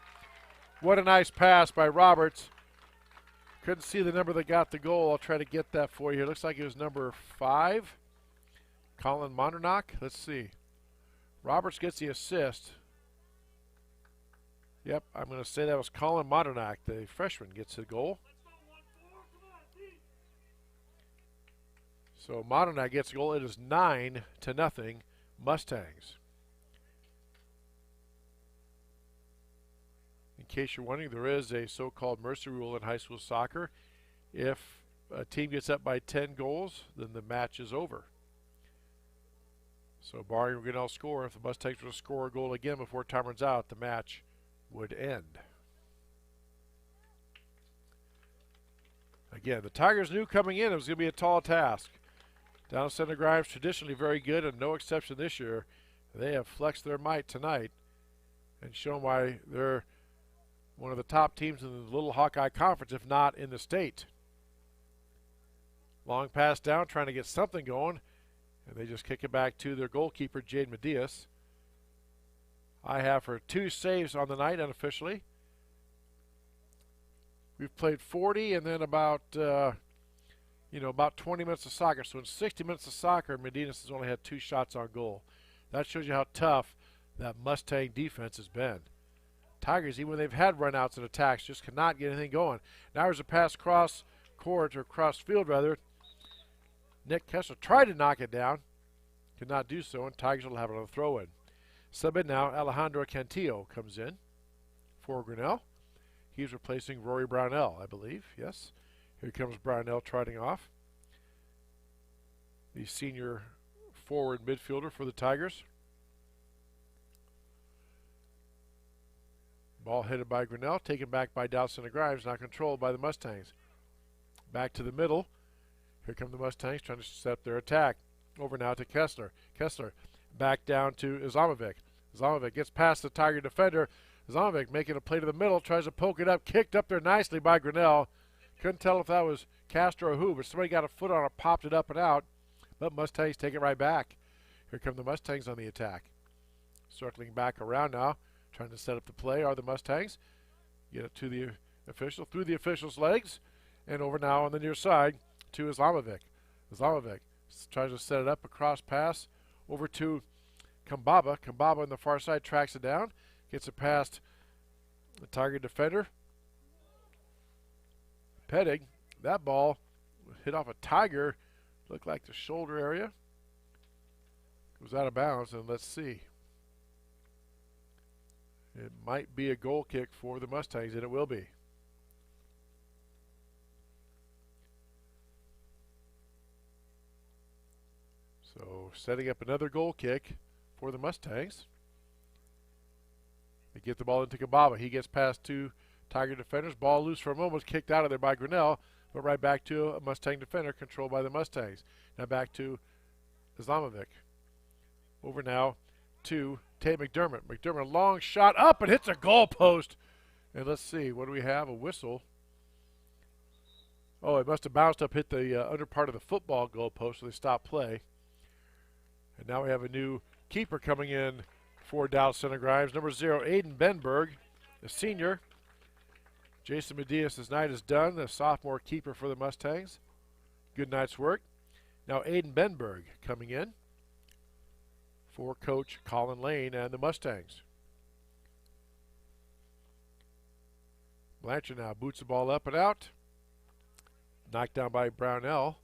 What a nice pass by Roberts. Couldn't see the number that got the goal. I'll try to get that for you here. Looks like it was number 5. Colin Mondernock. Let's see. Roberts gets the assist. Yep, I'm going to say that was Colin Mondernock. The freshman gets the goal. So Mondernock gets the goal. It is 9-0 Mustangs. In case you're wondering, there is a so-called mercy rule in high school soccer. If a team gets up by 10 goals, then the match is over. So barring Grinnell score, if the Mustangs were to score a goal again before time runs out, the match would end. Again, the Tigers knew coming in it was going to be a tall task. Down center Grimes, traditionally very good, and no exception this year. They have flexed their might tonight and shown why they're one of the top teams in the Little Hawkeye Conference, if not in the state. Long pass down, trying to get something going. And they just kick it back to their goalkeeper, Jade Medias. I have her 2 saves on the night unofficially. we've played 40 and then about 20 minutes of soccer. So in 60 minutes of soccer, Medinas has only had 2 shots on goal. That shows you how tough that Mustang defense has been. Tigers, even when they've had runouts and attacks, just cannot get anything going. Now there's a pass cross court, or cross field rather. Nick Kessler tried to knock it down, could not do so, and Tigers will have another throw in. Sub in now, Alejandro Cantillo comes in for Grinnell. He's replacing Rory Brownell, I believe. Yes. Here comes Brownell trotting off. The senior forward midfielder for the Tigers. Ball headed by Grinnell, taken back by Dowson and Grimes, now controlled by the Mustangs. Back to the middle. Here come the Mustangs trying to set up their attack. Over now to Kessler. Kessler back down to Islamovic. Islamovic gets past the Tiger defender. Islamovic making a play to the middle, tries to poke it up, kicked up there nicely by Grinnell. Couldn't tell if that was Castro or who, but somebody got a foot on it, popped it up and out. But Mustangs take it right back. Here come the Mustangs on the attack. Circling back around now, trying to set up the play are the Mustangs. Get it to the official, through the official's legs, and over now on the near side to Islamovic. Islamovic tries to set it up, a cross pass over to Kambaba. Kambaba on the far side tracks it down, gets it past the Tiger defender. Pettig, that ball hit off a Tiger, looked like the shoulder area. Goes out of bounds, and let's see. It might be a goal kick for the Mustangs, and it will be. So setting up another goal kick for the Mustangs. They get the ball into Kambaba. He gets past 2 Tiger defenders. Ball loose for a moment, kicked out of there by Grinnell, but right back to a Mustang defender controlled by the Mustangs. Now back to Islamovic. Over now to Tate McDermott. McDermott, long shot up and hits a goal post. And let's see, what do we have? A whistle. Oh, it must have bounced up, hit the under part of the football goal post, so they stopped play. And now we have a new keeper coming in for Dallas Center Grimes. Number 0, Aiden Benberg, the senior. Jason Medias' night is done, the sophomore keeper for the Mustangs. Good night's work. Now Aiden Benberg coming in for Coach Colin Lane and the Mustangs. Blanchard now boots the ball up and out. Knocked down by Brownell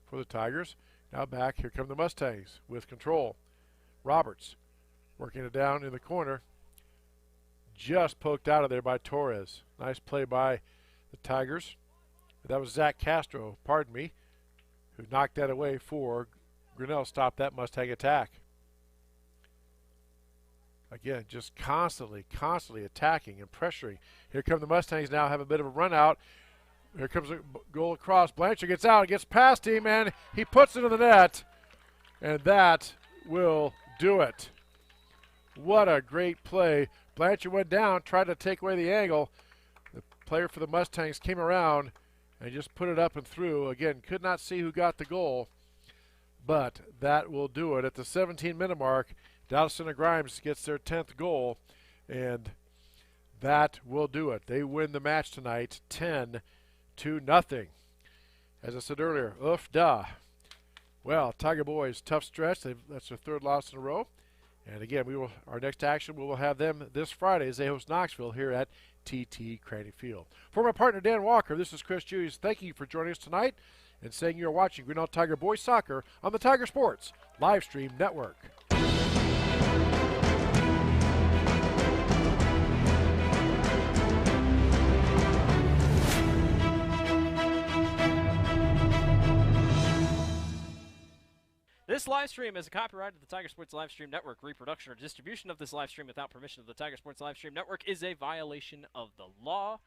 for the Tigers. Now back, here come the Mustangs with control. Roberts working it down in the corner. Just poked out of there by Torres. Nice play by the Tigers. That was Zach Castro, pardon me, who knocked that away for Grinnell. Stopped that Mustang attack. Again, just constantly attacking and pressuring. Here come the Mustangs now, have a bit of a run out. Here comes a goal across. Blanchard gets out, gets past him, and he puts it in the net. And that will do it. What a great play. Blanchard went down, tried to take away the angle. The player for the Mustangs came around and just put it up and through. Again, could not see who got the goal, but that will do it. At the 17-minute mark, Dallas Center Grimes gets their 10th goal, and that will do it. They win the match tonight 10-0. As I said earlier, oof da. Well, Tiger Boys, tough stretch. That's their 3rd loss in a row. And again, our next action, we will have them this Friday as they host Knoxville here at TT Cranny Field. For my partner Dan Walker, this is Chris Hughes. Thank you for joining us tonight and saying you're watching Grinnell Tiger Boys Soccer on the Tiger Sports Livestream Network. This live stream is a copyright of the Tiger Sports Livestream Network. Reproduction or distribution of this live stream without permission of the Tiger Sports Livestream Network is a violation of the law.